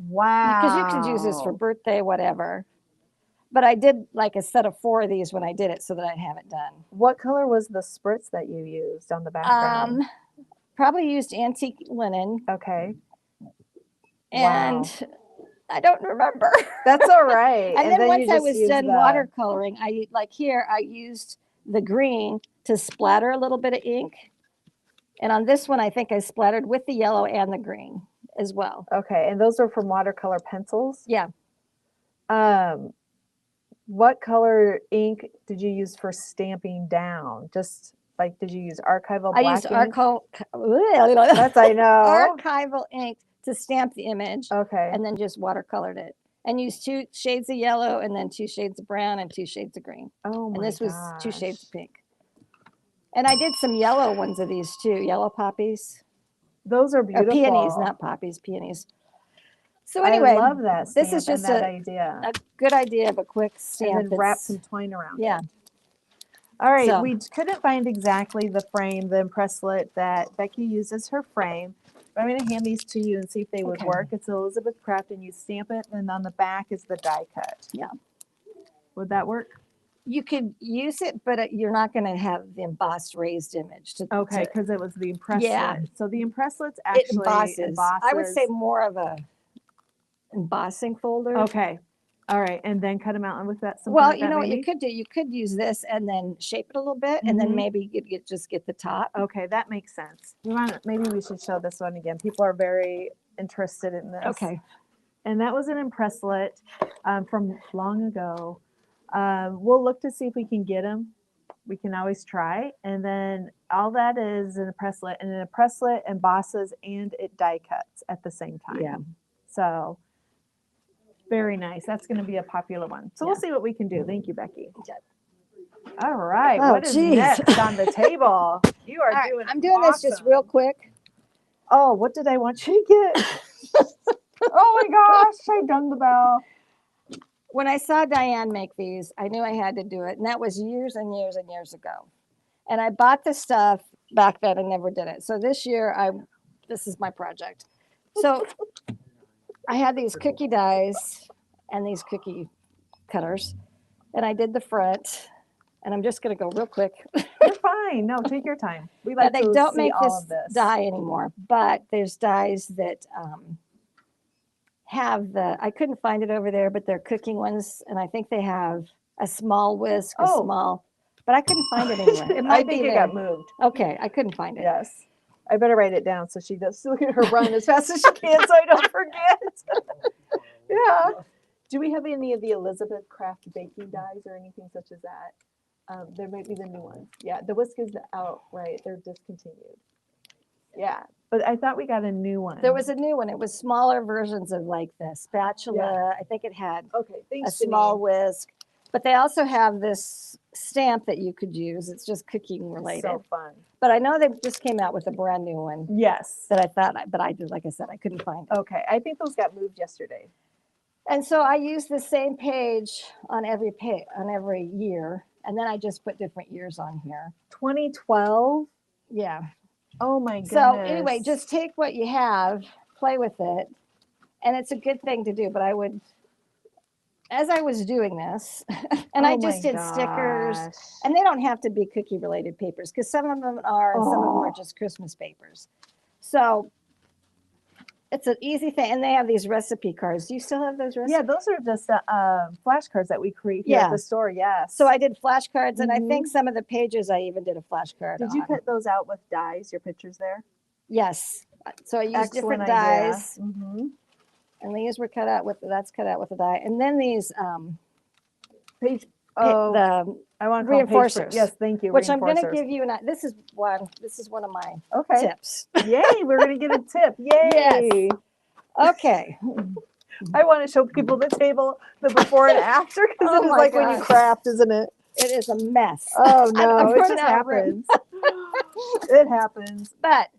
Wow. because you could use this for birthday, whatever. But I did like a set of 4 of these when I did it so that I'd have it done. What color was the spritz that you used on the background? Probably used antique linen, Okay. and I don't remember. That's all right. And then you once I just was used done the- watercoloring, I used the green to splatter a little bit of ink. And on this one, I think I splattered with the yellow and the green as well. Okay, and those are from watercolor pencils. Yeah. What color ink did you use for stamping down? Just like, did you use archival black I used ink? That's I know. archival ink to stamp the image, Okay. and then just watercolored it. And used 2 shades of yellow, and then 2 shades of brown, and 2 shades of green. Oh my And this was 2 gosh. shades of pink. And I did some yellow ones of these too, yellow poppies. Those are Or beautiful. peonies, not poppies, peonies. So I anyway, love that this stamp is just and that a idea. good idea of a quick stamp. And then wrap that's- some twine around. Yeah. All right, So- we couldn't find exactly the frame, the impresslet that Becky uses her frame. But I'm going to hand these to you and see if they would Okay. work. It's Elizabeth Craft, and you stamp it, and on the back is the die cut. Yeah. Would that work? You could use it, but you're not going to have the embossed raised image. Okay, because it was the impresslet. Yeah. So the impresslet's It actually embosses. I would say more of a embossing folder. Okay. All right, and then cut them out with that. something Well, like you that know what you maybe? could do? You could use this and then shape it a little bit, and then Mhm. maybe you just get the top. Okay, that makes sense. Maybe we should show this one again. People are very interested in this. Okay. And that was an impresslet from long ago. We'll look to see if we can get them. We can always try. And then all that is an impresslet, and an impresslet embosses and it die cuts at the same time. Yeah. So very nice. That's going to be a popular one. So we'll Yeah. see what we can do. Thank you, Becky. Okay. All right. Oh, what is geez. next on the table? You are All right, doing I'm doing this just awesome. real quick. Oh, what did I want you to get? Oh my gosh, I done the bell. When I saw Diane make these, I knew I had to do it. And that was years and years and years ago. And I bought the stuff back then and never did it. So this year, this is my project. So I had these cookie dies and these cookie cutters. And I did the front. And I'm just going to go real quick. You're fine. No, take your time. We like They to don't see make all of this. dye anymore. But there's dyes that have I couldn't find it over there, but they're cooking ones. And I think they have a small whisk, Oh. but I couldn't find it anywhere. It I might think be it there. got moved. Okay, I couldn't find it. Yes. I better write it down so she does. Look at her run as fast as she can so I don't forget. Yeah. Do we have any of the Elizabeth Craft baking dyes or anything such as that? There might be the new ones. Yeah, the whisk is out, right? They're discontinued. Yeah, but I thought we got a new one. There was a new one. It was smaller versions of like the spatula. I think it had Okay, a thanks, small Janine. whisk. But they also have this stamp that you could use. It's just cooking related. So fun. But I know they just came out with a brand new one Yes. that I thought, but I did, like I said, I couldn't find it. Okay, I think those got moved yesterday. And so I used the same page on every year, and then I just put different years on here. 2012. Yeah. Oh my goodness. So anyway, just take what you have, play with it, and it's a good thing to do. But as I was doing this, and I Oh just my did stickers, gosh. and they don't have to be cookie related papers because some of them are, and some of them are just Christmas papers. So it's an easy thing, and they have these recipe cards. Do you still have those recipes? Yeah, those are just flashcards that we create here at Yeah. the store. Yes. So I did flashcards, and I think some of the pages I even did a flashcard. Did you on. cut those out with dyes? Your pictures there. Yes. So I used Excellent different idea. dyes, Mhm. and these were cut out with that's cut out with a dye, and then these Page. Oh, the I want to call them page reinforcers. Yes, thank you. which I'm going to reinforcers. give you, and this is one of my Okay. tips. Yay! We're going to get a tip. Yay! Okay. I want to show people the table, the before and after, because Oh it is my like when you gosh. craft, isn't it? It is a mess. Oh I'm no, it running just out of room. happens. It happens. But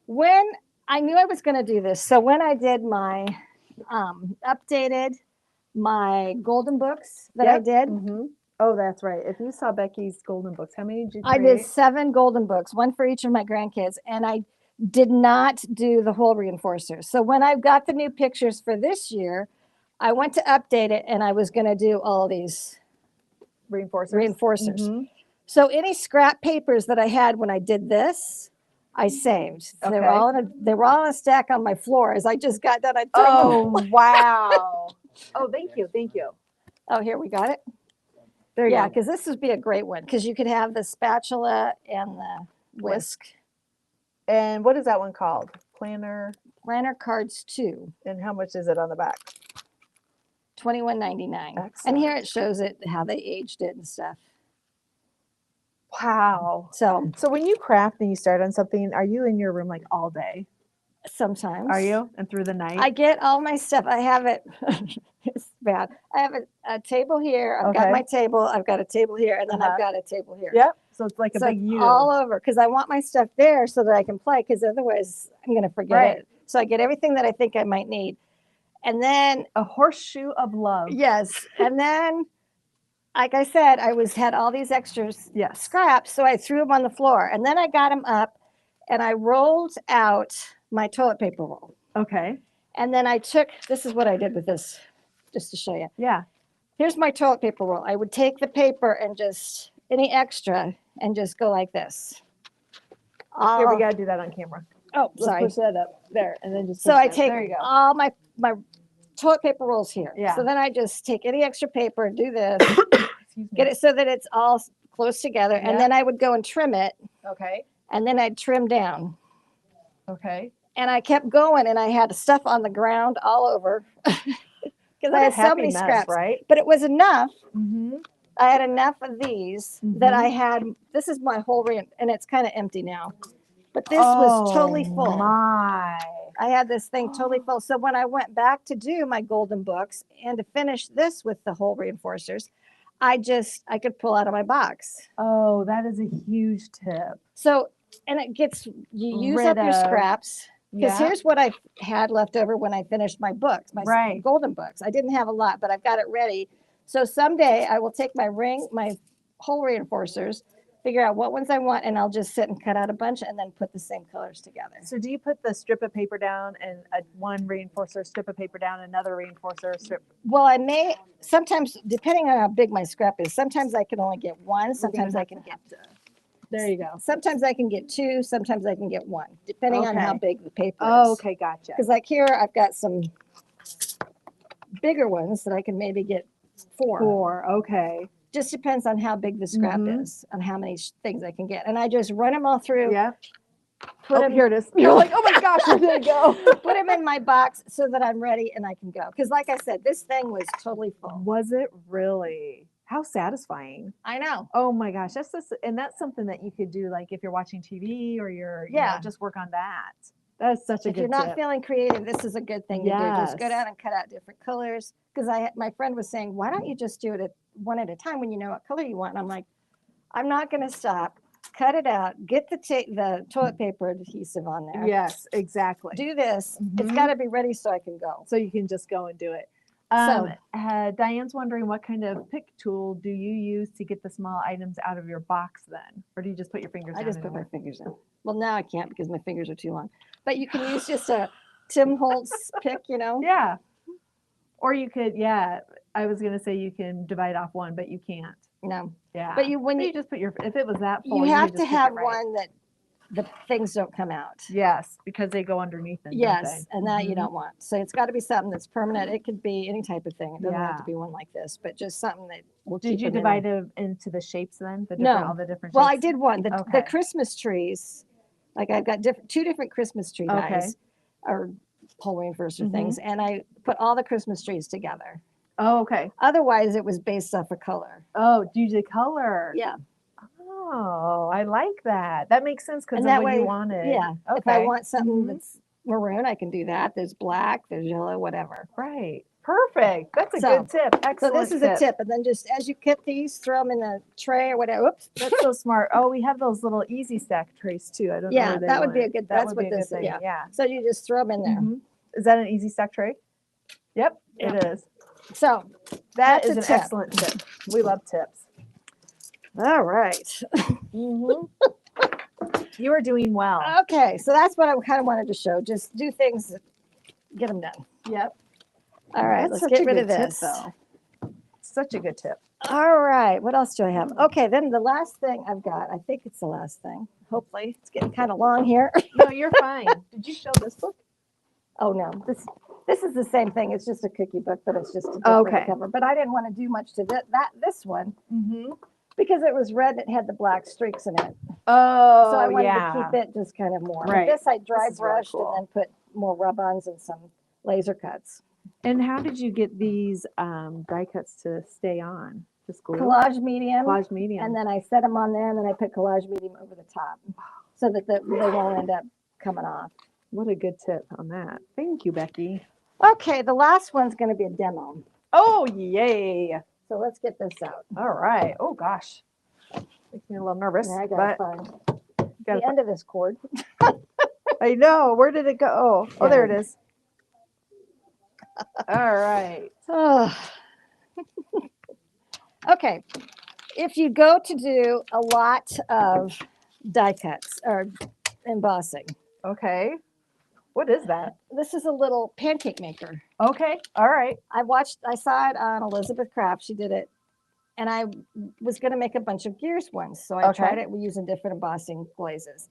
when I knew I was going to do this, so when I did my updated my golden books that I Yep. did, Mhm. Oh, that's right. If you saw Becky's golden books, how many did you I create? did 7 golden books, one for each of my grandkids, and I did not do the whole reinforcers. So when I got the new pictures for this year, I went to update it, and I was going to do all these reinforcers. Mhm. So any scrap papers that I had when I did this, I saved. So they were Okay. all in a stack on my floor. As I just got done, I turned them. Oh wow! Oh, thank you, thank you. Oh, here we got it. There you Yeah, go. because this would be a great one because you could have the spatula and the whisk. And what is that one called? Planner. Planner cards 2, And how much is it on the back? $21.99. And here it shows it how they aged it and stuff. Wow. So So when you craft and you start on something, are you in your room like all day? sometimes Are you? And through the night? I get all my stuff. I have it. It's bad. I have a table here. I've got Okay. my table. I've got a table here, and then Uh-huh. I've got a table here. Yep. So it's like a So big it's U. all over because I want my stuff there so that I can play, because otherwise I'm going to forget Right. it. So I get everything that I think I might need. And then, A horseshoe of love. yes. And then, like I said, had all these extra Yes. scraps. So I threw them on the floor, and then I got them up and I rolled out my toilet paper roll. Okay. And then this is what I did with this, just to show you. Yeah. Here's my toilet paper roll. I would take the paper and just, any extra, and just go like this. Here, we got to do that on camera. Oh, Let's sorry. push that up there and then just So push I that. take There you go. all my toilet paper rolls here. Yeah. So then I just take any extra paper and do this, Excuse me. get it so that it's all close together. Yeah. And then I would go and trim it, Okay. and then I'd trim down. Okay. And I kept going, and I had stuff on the ground all over because I had so many scraps. Right? But it was enough. Mm-hmm. I had enough of these that I had. This is my whole and it's kind of empty now. But this was totally full. My. I had this thing totally full. So when I went back to do my golden books and to finish this with the hole reinforcers, I could pull out of my box. Oh, that is a huge tip. So, and it gets, you use Rid up your of- scraps. Because Yeah. here's what I had left over when I finished my books, my Right. golden books. I didn't have a lot, but I've got it ready. So someday I will take my hole reinforcers, figure out what ones I want, and I'll just sit and cut out a bunch and then put the same colors together. So do you put the strip of paper down and one reinforcer, strip of paper down, another reinforcer, strip? Well, I may sometimes, depending on how big my scrap is, sometimes I can only get one, sometimes I can get There you go. Sometimes I can get two, sometimes I can get one, depending on how Okay. big the paper Oh, is. okay, gotcha. Because like here, I've got some bigger ones that I can maybe get four. Okay. Just depends on how big the scrap Mhm. is, and how many things I can get. And I just run them all through, Yeah. put Oh, them here it is. You're like, oh my gosh, where did it go? put them in my box so that I'm ready and I can go. Because like I said, this thing was totally full. Was it really? How satisfying. I know. Oh my gosh. That's something that you could do, like if you're watching TV or you know, Yeah. just work on that. That is such a If good you're not tip. feeling creative, this is a good thing to do. Just go Yes. down and cut out different colors. Because my friend was saying, why don't you just do it one at a time when you know what color you want? And I'm like, I'm not going to stop. Cut it out. Get the toilet paper adhesive on there. Yes, exactly. Do this. It's Mhm. got to be ready so I can go. So you can just go and do it. So- Diane's wondering, what kind of pick tool do you use to get the small items out of your box then? Or do you just put your fingers I down? just and put my work? fingers in. Well, now I can't because my fingers are too long. But you can use just a Tim Holtz pick, you know? Yeah. Or you could, yeah, I was going to say you can divide off one, but you can't. No. Yeah. But when you you just put if it was that full, you have could to just pick it have right. one that the things don't come out. Yes, because they go underneath them. Yes, and that you Mhm. don't want. So it's got to be something that's permanent. It could be any type of thing. It doesn't have Yeah. to be one like this, but just something that will Did keep you them in there. divide it into the shapes then? No. All the different Well, I shapes? did one. The Okay. Christmas trees, like I've got two different Christmas tree Okay. dies or pole reinforcer Mhm. things, and I put all the Christmas trees together. Oh, okay. Otherwise, it was based off a color. Oh, do the color. Yeah. Oh, I like that. That makes sense because And of that what you way- wanted. Yeah. Okay. If I want something Mhm. that's maroon, I can do that. There's black, there's yellow, whatever. Right. Perfect. That's a So- good tip. So Excellent. this is a tip. And then just as you cut these, throw them in the tray or whatever. Oops. That's so smart. Oh, we have those little easy stack trays too. I don't know. Yeah, where they that would be a went. good- That that's would what be a good this- thing. yeah. Yeah. So you just throw them in there. Mhm. Is that an easy stack tray? Yep, it is. So, That That's is a an tip. excellent tip. We love tips. all right. You are doing well. Okay, so that's what I kind of wanted to show. Just do things, get them done. Yep. All right, That's let's such get a rid of good tip, this. though. Such a good tip. All right, what else do I have? Okay, then the last thing I've got, I think it's the last thing. Hopefully, it's getting kind of long here. No, you're fine. Did you show this book? Oh no, this is the same thing. It's just a cookie book, but it's just a different Okay. cover. But I didn't want to do much to this one Mm-hmm. because it was red. It had the black streaks in it, Oh, so I wanted yeah. to keep it just kind of more. Right. But this I dry This is really brushed cool. and then put more rub-ons and some laser cuts. And how did you get these die cuts to stay on? Just glue? Collage medium. Collage medium. And then I set them on there, and then I put collage medium over the top so that they won't end up coming off. What a good tip on that. Thank you, Becky. Okay, the last one's going to be a demo. Oh, yay. So let's get this out. All right. Oh, gosh. Makes me a little nervous. Yeah, I gotta but find gotta the end of this cord. I know. Where did it go? Oh, there it There. is. All right. Oh. Okay. If you go to do a lot of die cuts or embossing, Okay. What is that? this is a little pancake maker. Okay. All right. I saw it on Elizabeth Craft. She did it. And I was going to make a bunch of gears ones. So I Okay. tried it using different embossing glazes.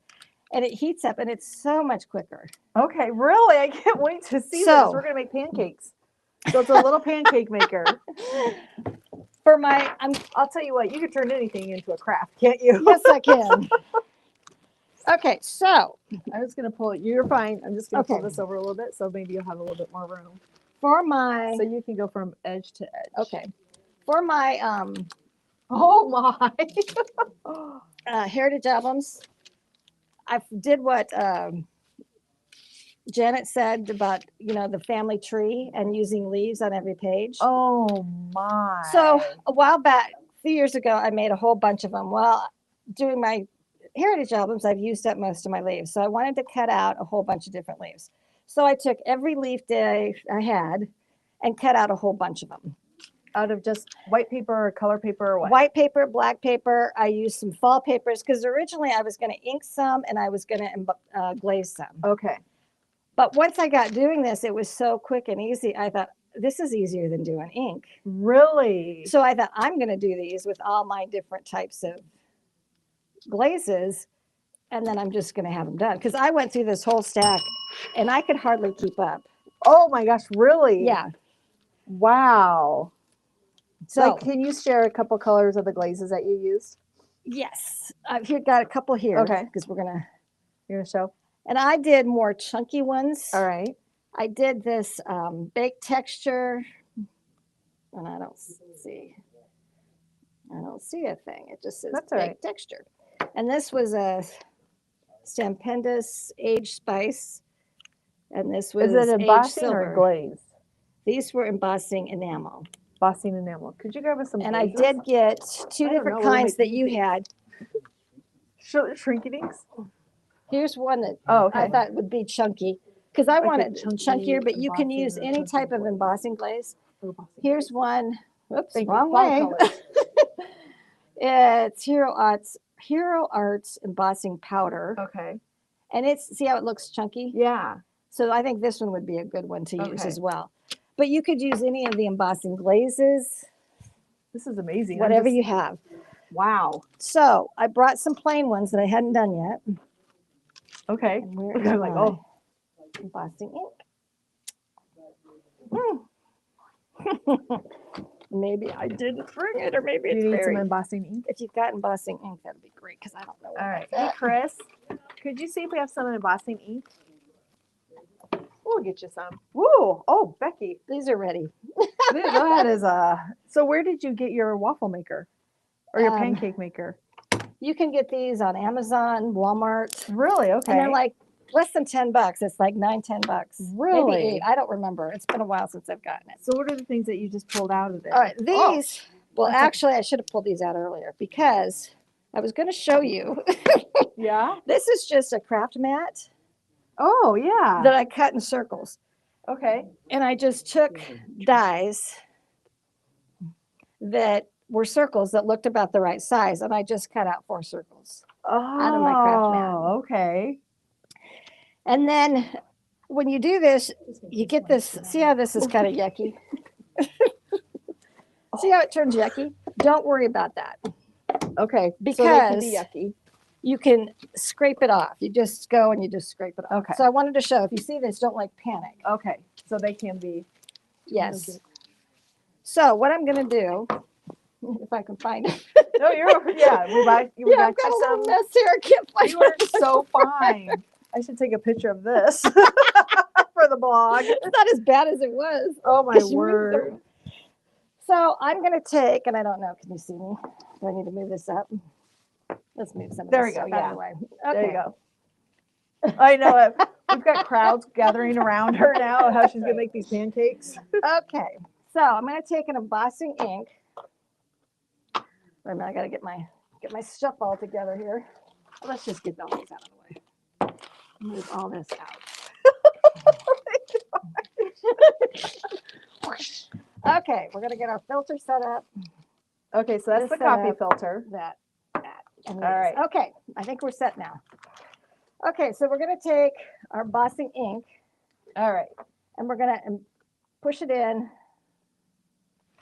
And it heats up and it's so much quicker. Okay. Really? I can't wait to see this. So- We're going to make pancakes. So it's a little pancake maker. For my, I'll tell you what, you can turn anything into a craft, can't you? yes, I can. Okay, so I was going to pull it. You're fine. I'm just going to Okay. pull this over a little bit. So maybe you'll have a little bit more room. for my, So you can go from edge to edge. okay, for my Oh my. heritage albums, I did what Janet said about, the family tree and using leaves on every page. Oh my. So a while back, a few years ago, I made a whole bunch of them. Well, doing my heritage albums, I've used up most of my leaves. So I wanted to cut out a whole bunch of different leaves. So I took every leaf day I had and cut out a whole bunch of them. out of just white paper or color paper or what? White paper, black paper. I used some fall papers because originally I was going to ink some and I was going to glaze some. Okay. But once I got doing this, it was so quick and easy. I thought, this is easier than doing ink. Really? So I thought, I'm going to do these with all my different types of glazes. And then I'm just going to have them done. Because I went through this whole stack and I could hardly keep up. Oh my gosh, really? Yeah. Wow. So, Like, can you share a couple colors of the glazes that you used? yes, I've here got a couple here. Okay. Because we're going to. You're going to show? And I did more chunky ones. All right. I did this baked texture. And I don't see. I don't see a thing. It just says That's all baked right. texture. And this was a Stampendous Aged Spice. And this was Is it aged embossing or silver. glaze? These were embossing enamel. Embossing enamel. Could you grab us some And I glazes? did get two I don't different know, we'll kinds make that you had. Shrinkings? Here's one that Oh, okay. I thought would be chunky. Because I Okay, wanted chunky chunkier, but you can embossing use or any chunky type of glaze. embossing glaze. Embossing. Here's one. Whoops, Thank you. wrong way. Watercolors. It's Hero Arts embossing powder. Okay. And see how it looks chunky? Yeah. So I think this one would be a good one to use Okay. as well. But you could use any of the embossing glazes, This is amazing. whatever you have. Wow. So I brought some plain ones that I hadn't done yet. Okay. And where I'm is like, my oh. embossing ink? Maybe I didn't bring it, or maybe Do it's you need some buried. embossing ink? If you've got embossing ink, that'd be great because I don't know. All right. Hey, Chris, could you see if we have some embossing ink? We'll get you some. Woo! Oh, Becky. These are ready. That is So where did you get your waffle maker or your Um, pancake maker? You can get these on Amazon, Walmart, Really? Okay. and they're like less than $10. It's like $9-10. Really? Maybe $8. I don't remember. It's been a while since I've gotten it. So what are the things that you just pulled out of there? All right, these. Well, That's a- actually, I should have pulled these out earlier because I was going to show you. Yeah. This is just a craft mat Oh, yeah. that I cut in circles. Okay. And I just took dies that were circles that looked about the right size. And I just cut out 4 circles. Oh, of my craft mat. Okay. And then when you do this, you get this. See how this is kind of yucky? See how it turns yucky? Don't worry about that. Okay. So they can Because be yucky. you can scrape it off. You just go and you just scrape it off. Okay. So I wanted to show, if you see this, don't like panic. Okay. So they can be. Yes. So what I'm going to do, if I can find it. No, yeah. We I've got got a you little some. mess here. I can't find You are it. so fine. I should take a picture of this for the blog. It's not as bad as it was. Oh my 'Cause you moved word. So I'm going to take, and I don't know, can you see me? Do I need to move this up? Let's move some of There this we go, stuff out yeah. of the way. There you go. I know it. We've got crowds gathering around her now. How she's gonna make these pancakes. Okay. So I'm going to take an embossing ink. Wait a minute, I got to get my stuff all together here. Let's just get all this out of the way. Move all this out. Okay, we're gonna get our filter set up. Okay, so that's This the set coffee up. filter. That, and All right. these. Okay, I think we're set now. Okay, so we're gonna take our embossing ink All right. and we're gonna push it in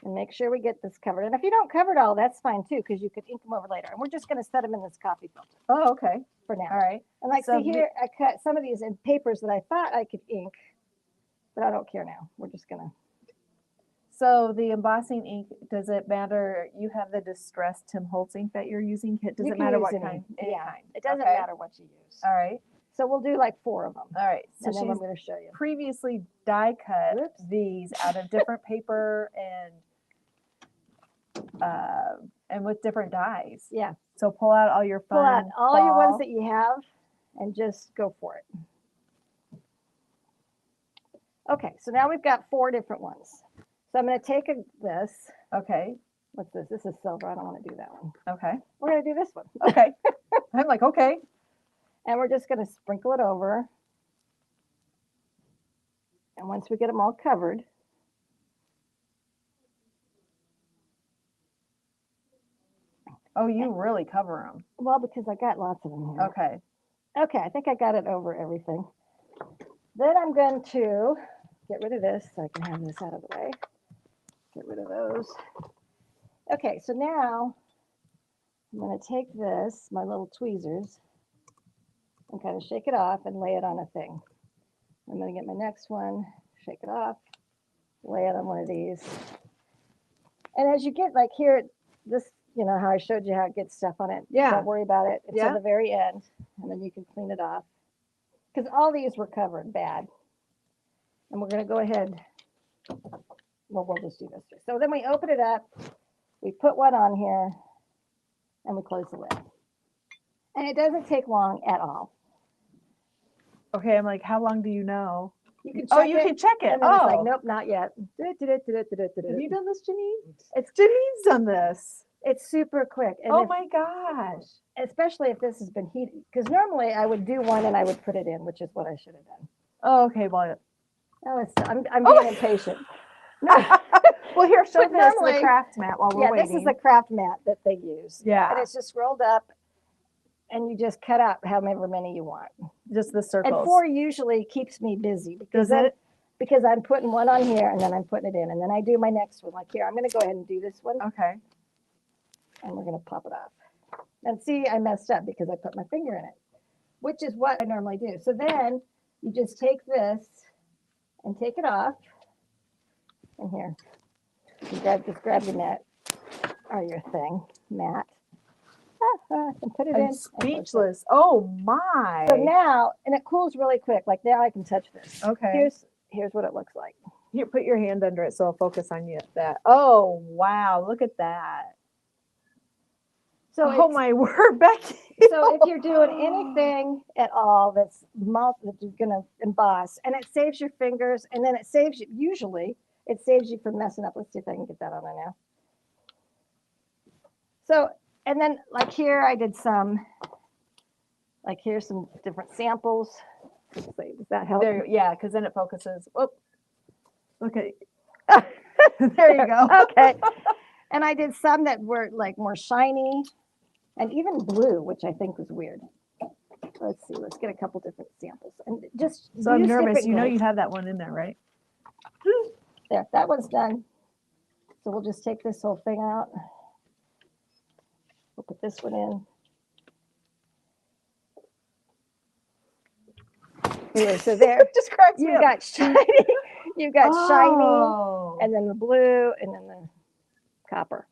and make sure we get this covered. And if you don't cover it all, that's fine too, because you could ink them over later. And we're just gonna set them in this coffee filter Oh, okay. for now. All right. And like, So see here, I cut some of these in papers that I thought I could ink, but I don't care now. We're just gonna. So the embossing ink, does it matter? You have the distressed Tim Holtz ink that you're using. Does You it can matter use what any. kind? Any Yeah, kind. it doesn't Okay. matter what you use. All right. So we'll do like 4 of them. All right. So And then I'm she's going to show you. previously die cut Whoops. these out of different paper and with different dyes. Yeah. So pull out all your fun. Pull out all your ones fall- that you have and just go for it. Okay, so now we've got 4 different ones. So I'm going to take this. Okay. What's this? This is silver. I don't want to do that one. Okay. We're going to do this one. Okay. I'm like, okay. And we're just going to sprinkle it over. And once we get them all covered, Oh, you really cover them. well, because I got lots of them here. Okay. Okay, I think I got it over everything. Then I'm going to get rid of this so I can have this out of the way. Get rid of those. Okay, so now I'm going to take this, my little tweezers, and kind of shake it off and lay it on a thing. I'm going to get my next one, shake it off, lay it on one of these. And as you get like here, this, you know, how I showed you how it gets stuff on it. Yeah. Don't worry about it. It's Yeah. at the very end, and then you can clean it off. Because all these were covered bad. And we're going to go ahead. Well, we'll just do this. So then we open it up. We put one on here, and we close the lid. And it doesn't take long at all. Okay. I'm like, how long do you know? You can check Oh, you it, can check it. and then Oh, it's like, nope, not yet. have you done this, Janine? It's Janine's done this. It's super quick. And Oh if- my gosh. especially if this has been heated. Because normally I would do one and I would put it in, which is what I should have done. Oh, okay. Well, Oh, I'm Oh. being impatient. well, here, show But this to the normally- craft mat while we're Yeah, waiting. this is a craft mat that they use. And yeah, it's just rolled up and you just cut out however many you want. just the And circles. 4 usually keeps me busy because Does then, it? because I'm putting one on here and then I'm putting it in and then I do my next one. Like here, I'm going to go ahead and do this one Okay. and we're going to pop it off. And see, I messed up because I put my finger in it, which is what I normally do. So then you just take this and take it off. And here, you just grab your mat or your thing, mat, and put it in. I'm and push it. speechless. Oh my. So now, and it cools really quick. Like now I can touch this. Okay. Here's what it looks like. Here, put your hand under it so I'll focus on you. That. Oh wow! Look at that. So oh it's- my word, Becky. So if you're doing anything at all that's that you're gonna emboss, and it saves your fingers, and then it saves you. Usually, it saves you from messing up. Let's see if I can get that on there now. So, and then like here, I did some. Like here's some different samples. Let's see, does that help? There, yeah, because then it focuses. Whoop. Look at. There you go. Okay. And I did some that were like more shiny, and even blue, which I think was weird. Let's see. Let's get a couple different samples, and just. So I'm use nervous. different You know glue. you have that one in there, right? There, that one's done. So we'll just take this whole thing out. We'll put this one in. Here, so there, Just cracks me you've up. got shiny, you've got shiny, Oh. and then the blue, and then the copper.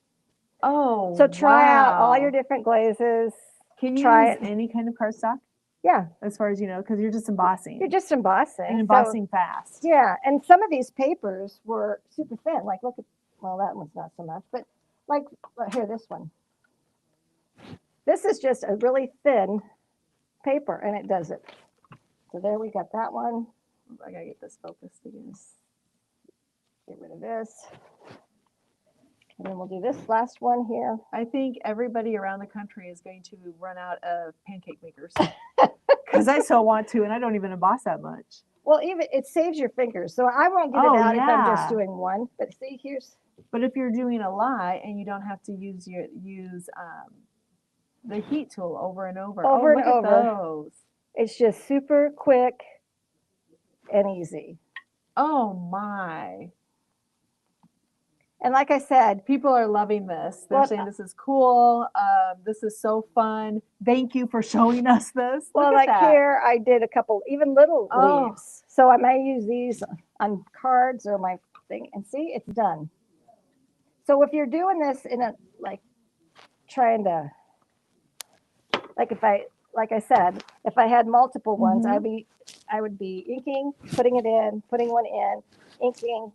Oh. So try out all wow. your different glazes. Can you try use any kind of cardstock Yeah, as far as you know? Because you're just embossing. you're just embossing. and So- embossing fast. yeah, and some of these papers were super thin. Like, look at, well, that one's not so much, but like, here, this one. This is just a really thin paper, and it does it. So there we got that one. I gotta get this focused again. Get rid of this. And then we'll do this last one here. I think everybody around the country is going to run out of pancake makers because I so want to, and I don't even emboss that much. Well, even it saves your fingers. So I won't get Oh, it out if I'm just yeah. doing one. But see, here's But if you're doing a lot and you don't have to use the heat tool over and over. Over oh, and look over. At those. it's just super quick and easy. Oh my. And like I said, People are loving this. They're Well, saying this is cool. This is so fun. Thank you for showing us this. well, Look like at that. here, I did a couple, even little Oh. leaves. So I may use these on cards or my thing. And see, it's done. So if you're doing this in a, like, trying to, like like I said, if I had multiple ones, Mhm. I would be inking, putting it in, putting one in, inking,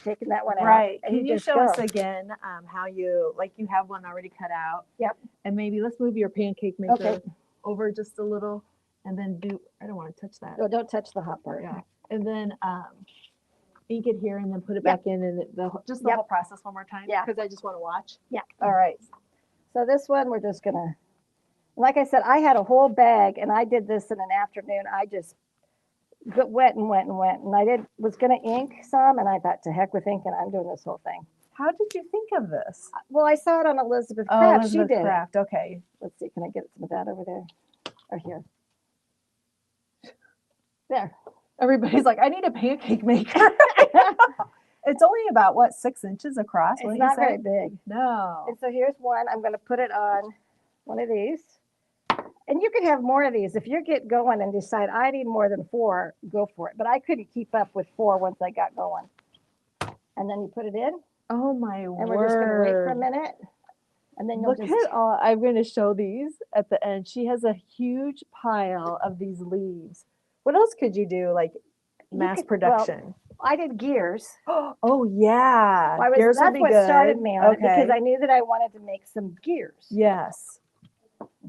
taking that one out. Right. And Can you just show go. us again how you have one already cut out? Yep. And maybe let's move your pancake maker Okay. over just a little, and then I don't want to touch that. No, don't touch the hot part. Yeah. And then ink it here, and then put it Yep. back in, and the Yep. whole process one more time. Yeah. Because I just want to watch. Yeah. All right. So this one, we're just gonna, like I said, I had a whole bag and I did this in an afternoon. I just got wet and wet and wet. And I was gonna ink some and I thought to heck with ink and I'm doing this whole thing. How did you think of this? Well, I saw it on Elizabeth Oh, Craft. Elizabeth She did Craft. Okay. it. Let's see, can I get some of that over there? Or here. There. Everybody's like, I need a pancake maker. It's only about what, 6 inches across? It's wouldn't not you say? very big. No. And so here's one. I'm gonna put it on one of these. And you can have more of these. If you get going and decide I need more than 4, go for it. But I couldn't keep up with 4 once I got going. And then you put it in, Oh my and word. we're just gonna wait for a minute. And then you'll Look just at all, I'm going to show these at the end. She has a huge pile of these leaves. What else could you do, like mass could- well, production? I did gears. Oh, yeah. Gears would That's be what good. started me on it because Okay. I knew that I wanted to make some gears. Yes.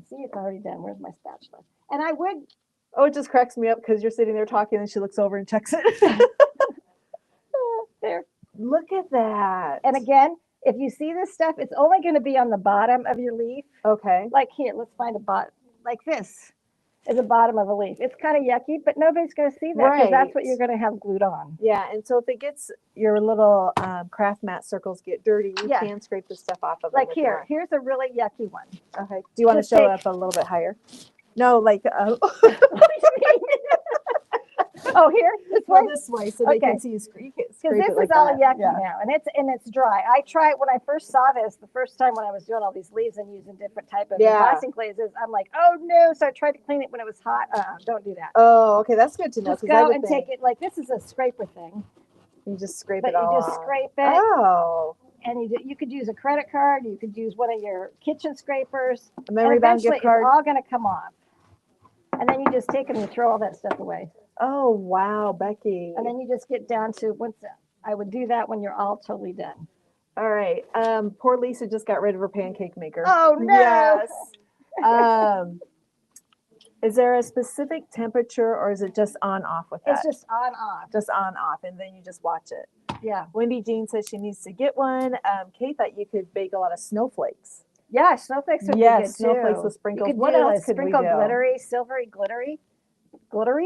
See, it's already done. Where's my spatula? And I would Oh, it just cracks me up because you're sitting there talking and she looks over and checks it. there. Look at that. And again, if you see this stuff, it's only going to be on the bottom of your leaf. Okay. Like here, let's find a bottom. Like this is the bottom of a leaf. It's kind of yucky, but nobody's going to see that because that's what Right. you're going to have glued on. Yeah, and so if it gets your little craft mat circles get dirty, you Yeah. can scrape the stuff off of it. Like with here, your- here's a really yucky one. Okay. Do you want to Just show take- up a little bit higher? No, like Oh, here, this well, one. this way so they Okay. can see you scrape Because it this like is all that. yucky Yeah. now, and it's dry. I tried when I first saw this the first time when I was doing all these leaves and using different type of Yeah. embossing glazes. I'm like, oh no! So I tried to clean it when it was hot. Don't do that. Oh, okay, that's good to know. Just 'cause I go would and think take it like this is a scraper thing, you just scrape but it all you just off. scrape it, Oh, and you could use a credit card. You could use one of your kitchen scrapers. a memory and bound eventually gift card. it's all going to come off. And then you just take them and throw all that stuff away. Oh, wow, Becky. And then you just get down to I would do that when you're all totally done. All right. Poor Lisa just got rid of her pancake maker. Oh no! Yes. Is there a specific temperature or is it just on off with that? It's just on off. Just on off, and then you just watch it. Yeah. Wendy Jean says she needs to get one. Kate thought you could bake a lot of snowflakes. Yeah, snowflakes would Yes, be good snowflakes too. with sprinkles. You could What do else a could we sprinkle do? glittery, silvery, glittery.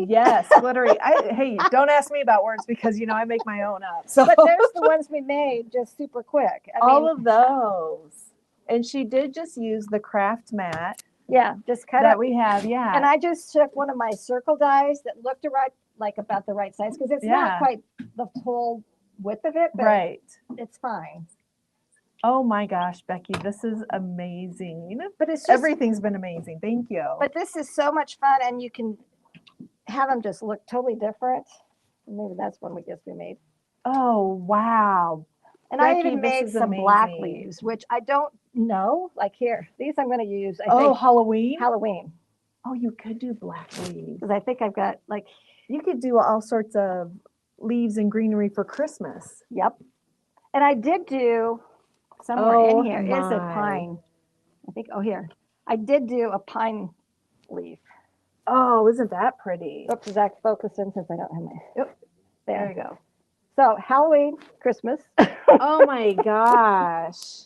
Yes, glittery. Hey, don't ask me about words because I make my own up. So But there's the ones we made just super quick. all of those. And she did just use the craft mat yeah, just cut that it. we have. Yeah. And I just took one of my circle dies that looked about the right size because it's Yeah. not quite the whole width of it, but right. it's fine. Oh my gosh, Becky, this is amazing. But it's just Everything's been amazing. Thank you. But this is so much fun, and you can have them just look totally different. Maybe that's one we made. Oh, wow. And I Becky, even this made is some black amazing. leaves, which I don't know. Like here, these I'm going to use. I Oh, think Halloween? Halloween Oh, you could do black leaves. because I think I've got like You could do all sorts of leaves and greenery for Christmas. yep. And I did do somewhere Oh, in here is a my. pine. I think here I did do a pine leaf. Oh, isn't that pretty? Oops, is that focusing since I don't have my Yep. there. There you go. So Halloween, Christmas. Oh my gosh.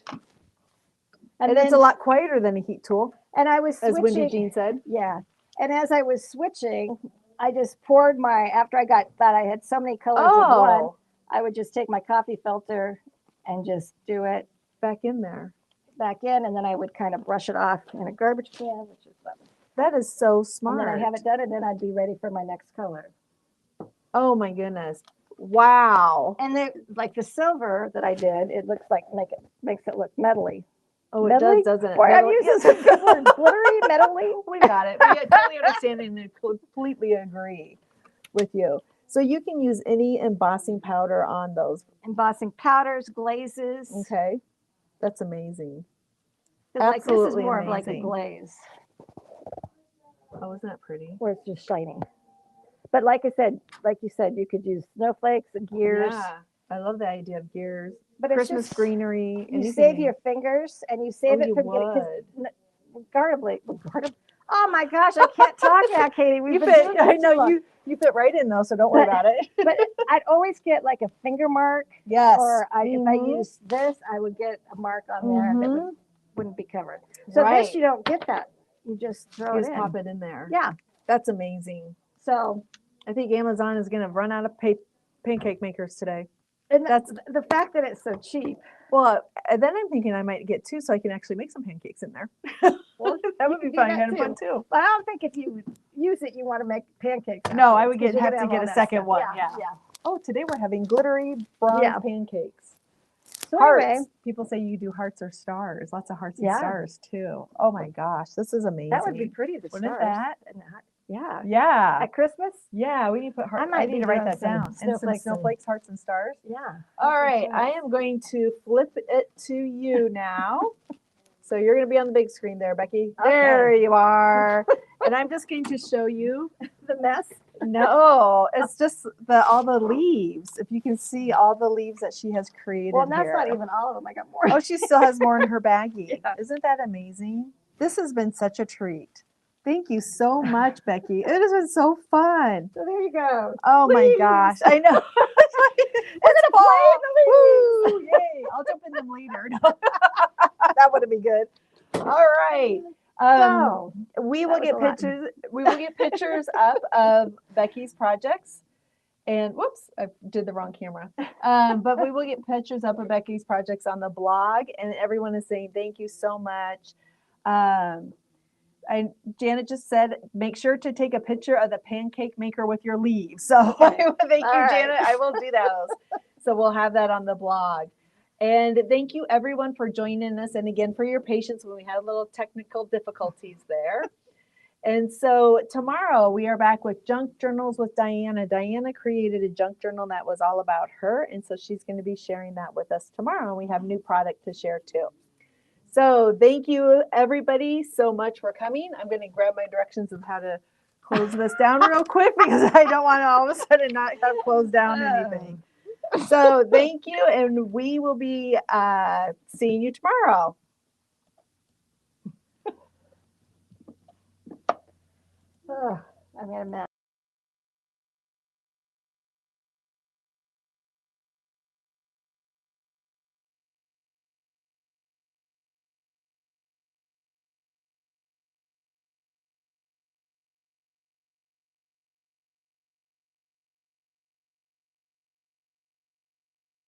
And it's a lot quieter than a heat tool, And I was as Wendy switching. Jean said. Yeah. And as I was switching, I just poured after I thought I had so many colors of one, Oh, I would just take my coffee filter and just do it back in there. back in, and then I would kind of brush it off in a garbage can, which is fun. That is so smart. And then I have it done, and then I'd be ready for my next color. Oh my goodness. Wow. And then, like the silver that I did, it looks like makes it look metally. Oh, it Metally? does, doesn't it? Boy, I'm Metal- using some big words. Glittery, metally. We got it. We totally understand and completely agree with you. So you can use any embossing powder on those. Embossing powders, glazes. Okay. That's amazing. 'Cause, like, this is Absolutely more of like a amazing. glaze Oh, isn't that pretty? where it's just shining. But like you said, you could use snowflecks and gears. Yeah. I love the idea of gears. But it's Christmas just, greenery. you anything. save your fingers and you save Oh, it you from getting, would. because oh my gosh, I can't talk now, Katie. We've You been fit. doing this I too know long. you fit right in though, so don't worry about it. But I'd always get like a finger mark, Yes. or if I Mhm. used this, I would get a mark on there that Mhm. wouldn't be covered. So Right. this, you don't get that. You just throw You it just in. pop it in there. Yeah. That's amazing. So, I think Amazon is going to run out of pancake makers today. and That's- the fact that it's so cheap. Well, then I'm thinking I might get two so I can actually make some pancakes in there. Well, that you would be can do fun. that Kind of fun too. But I don't think if you use it, you want to make pancakes. No, I afterwards, would 'cause you're have gonna to get all a that second stuff. one. Yeah. Oh, today we're having glittery bronze Yeah. pancakes. So Hearts. anyway, People say you do hearts or stars. Lots of hearts Yeah. and stars too. Oh my gosh, this is amazing. that would be pretty. The Wouldn't stars. that? Yeah. Yeah. At Christmas. Yeah, we need to put hearts. I might need be to write doing that some down. And some snowflakes and- snowflakes, hearts, and stars. Yeah. All right, I am going to flip it to you now. So you're going to be on the big screen there, Becky. Okay. There you are. And I'm just going to show you. The mess. No, it's just all the leaves. If you can see all the leaves that she has created Well, that's here. not even all of them. I got more. Oh, she still has more in her baggie. Yeah. Isn't that amazing? This has been such a treat. Thank you so much, Becky. It has been so fun. So there you go. Oh my Leaves. gosh, I know. We're gonna play in the leaves. Woo, yay. I'll jump in them later. That would be good. All right. So We that will was get a lot. pictures. We will get pictures up of Becky's projects. And whoops, I did the wrong camera. But we will get pictures up of Becky's projects on the blog. And everyone is saying thank you so much. Janet just said, make sure to take a picture of the pancake maker with your leaves. So thank you, All right. Janet. I will do those. So we'll have that on the blog. And thank you everyone for joining us. And again, for your patience when we had a little technical difficulties there. And so tomorrow we are back with Junk Journals with Diana. Diana created a junk journal that was all about her. And so she's going to be sharing that with us tomorrow. And we have new product to share too. So thank you everybody so much for coming. I'm going to grab my directions of how to close this down real quick because I don't want to all of a sudden not have closed down anything. So thank you. And we will be seeing you tomorrow. I'm gonna mess.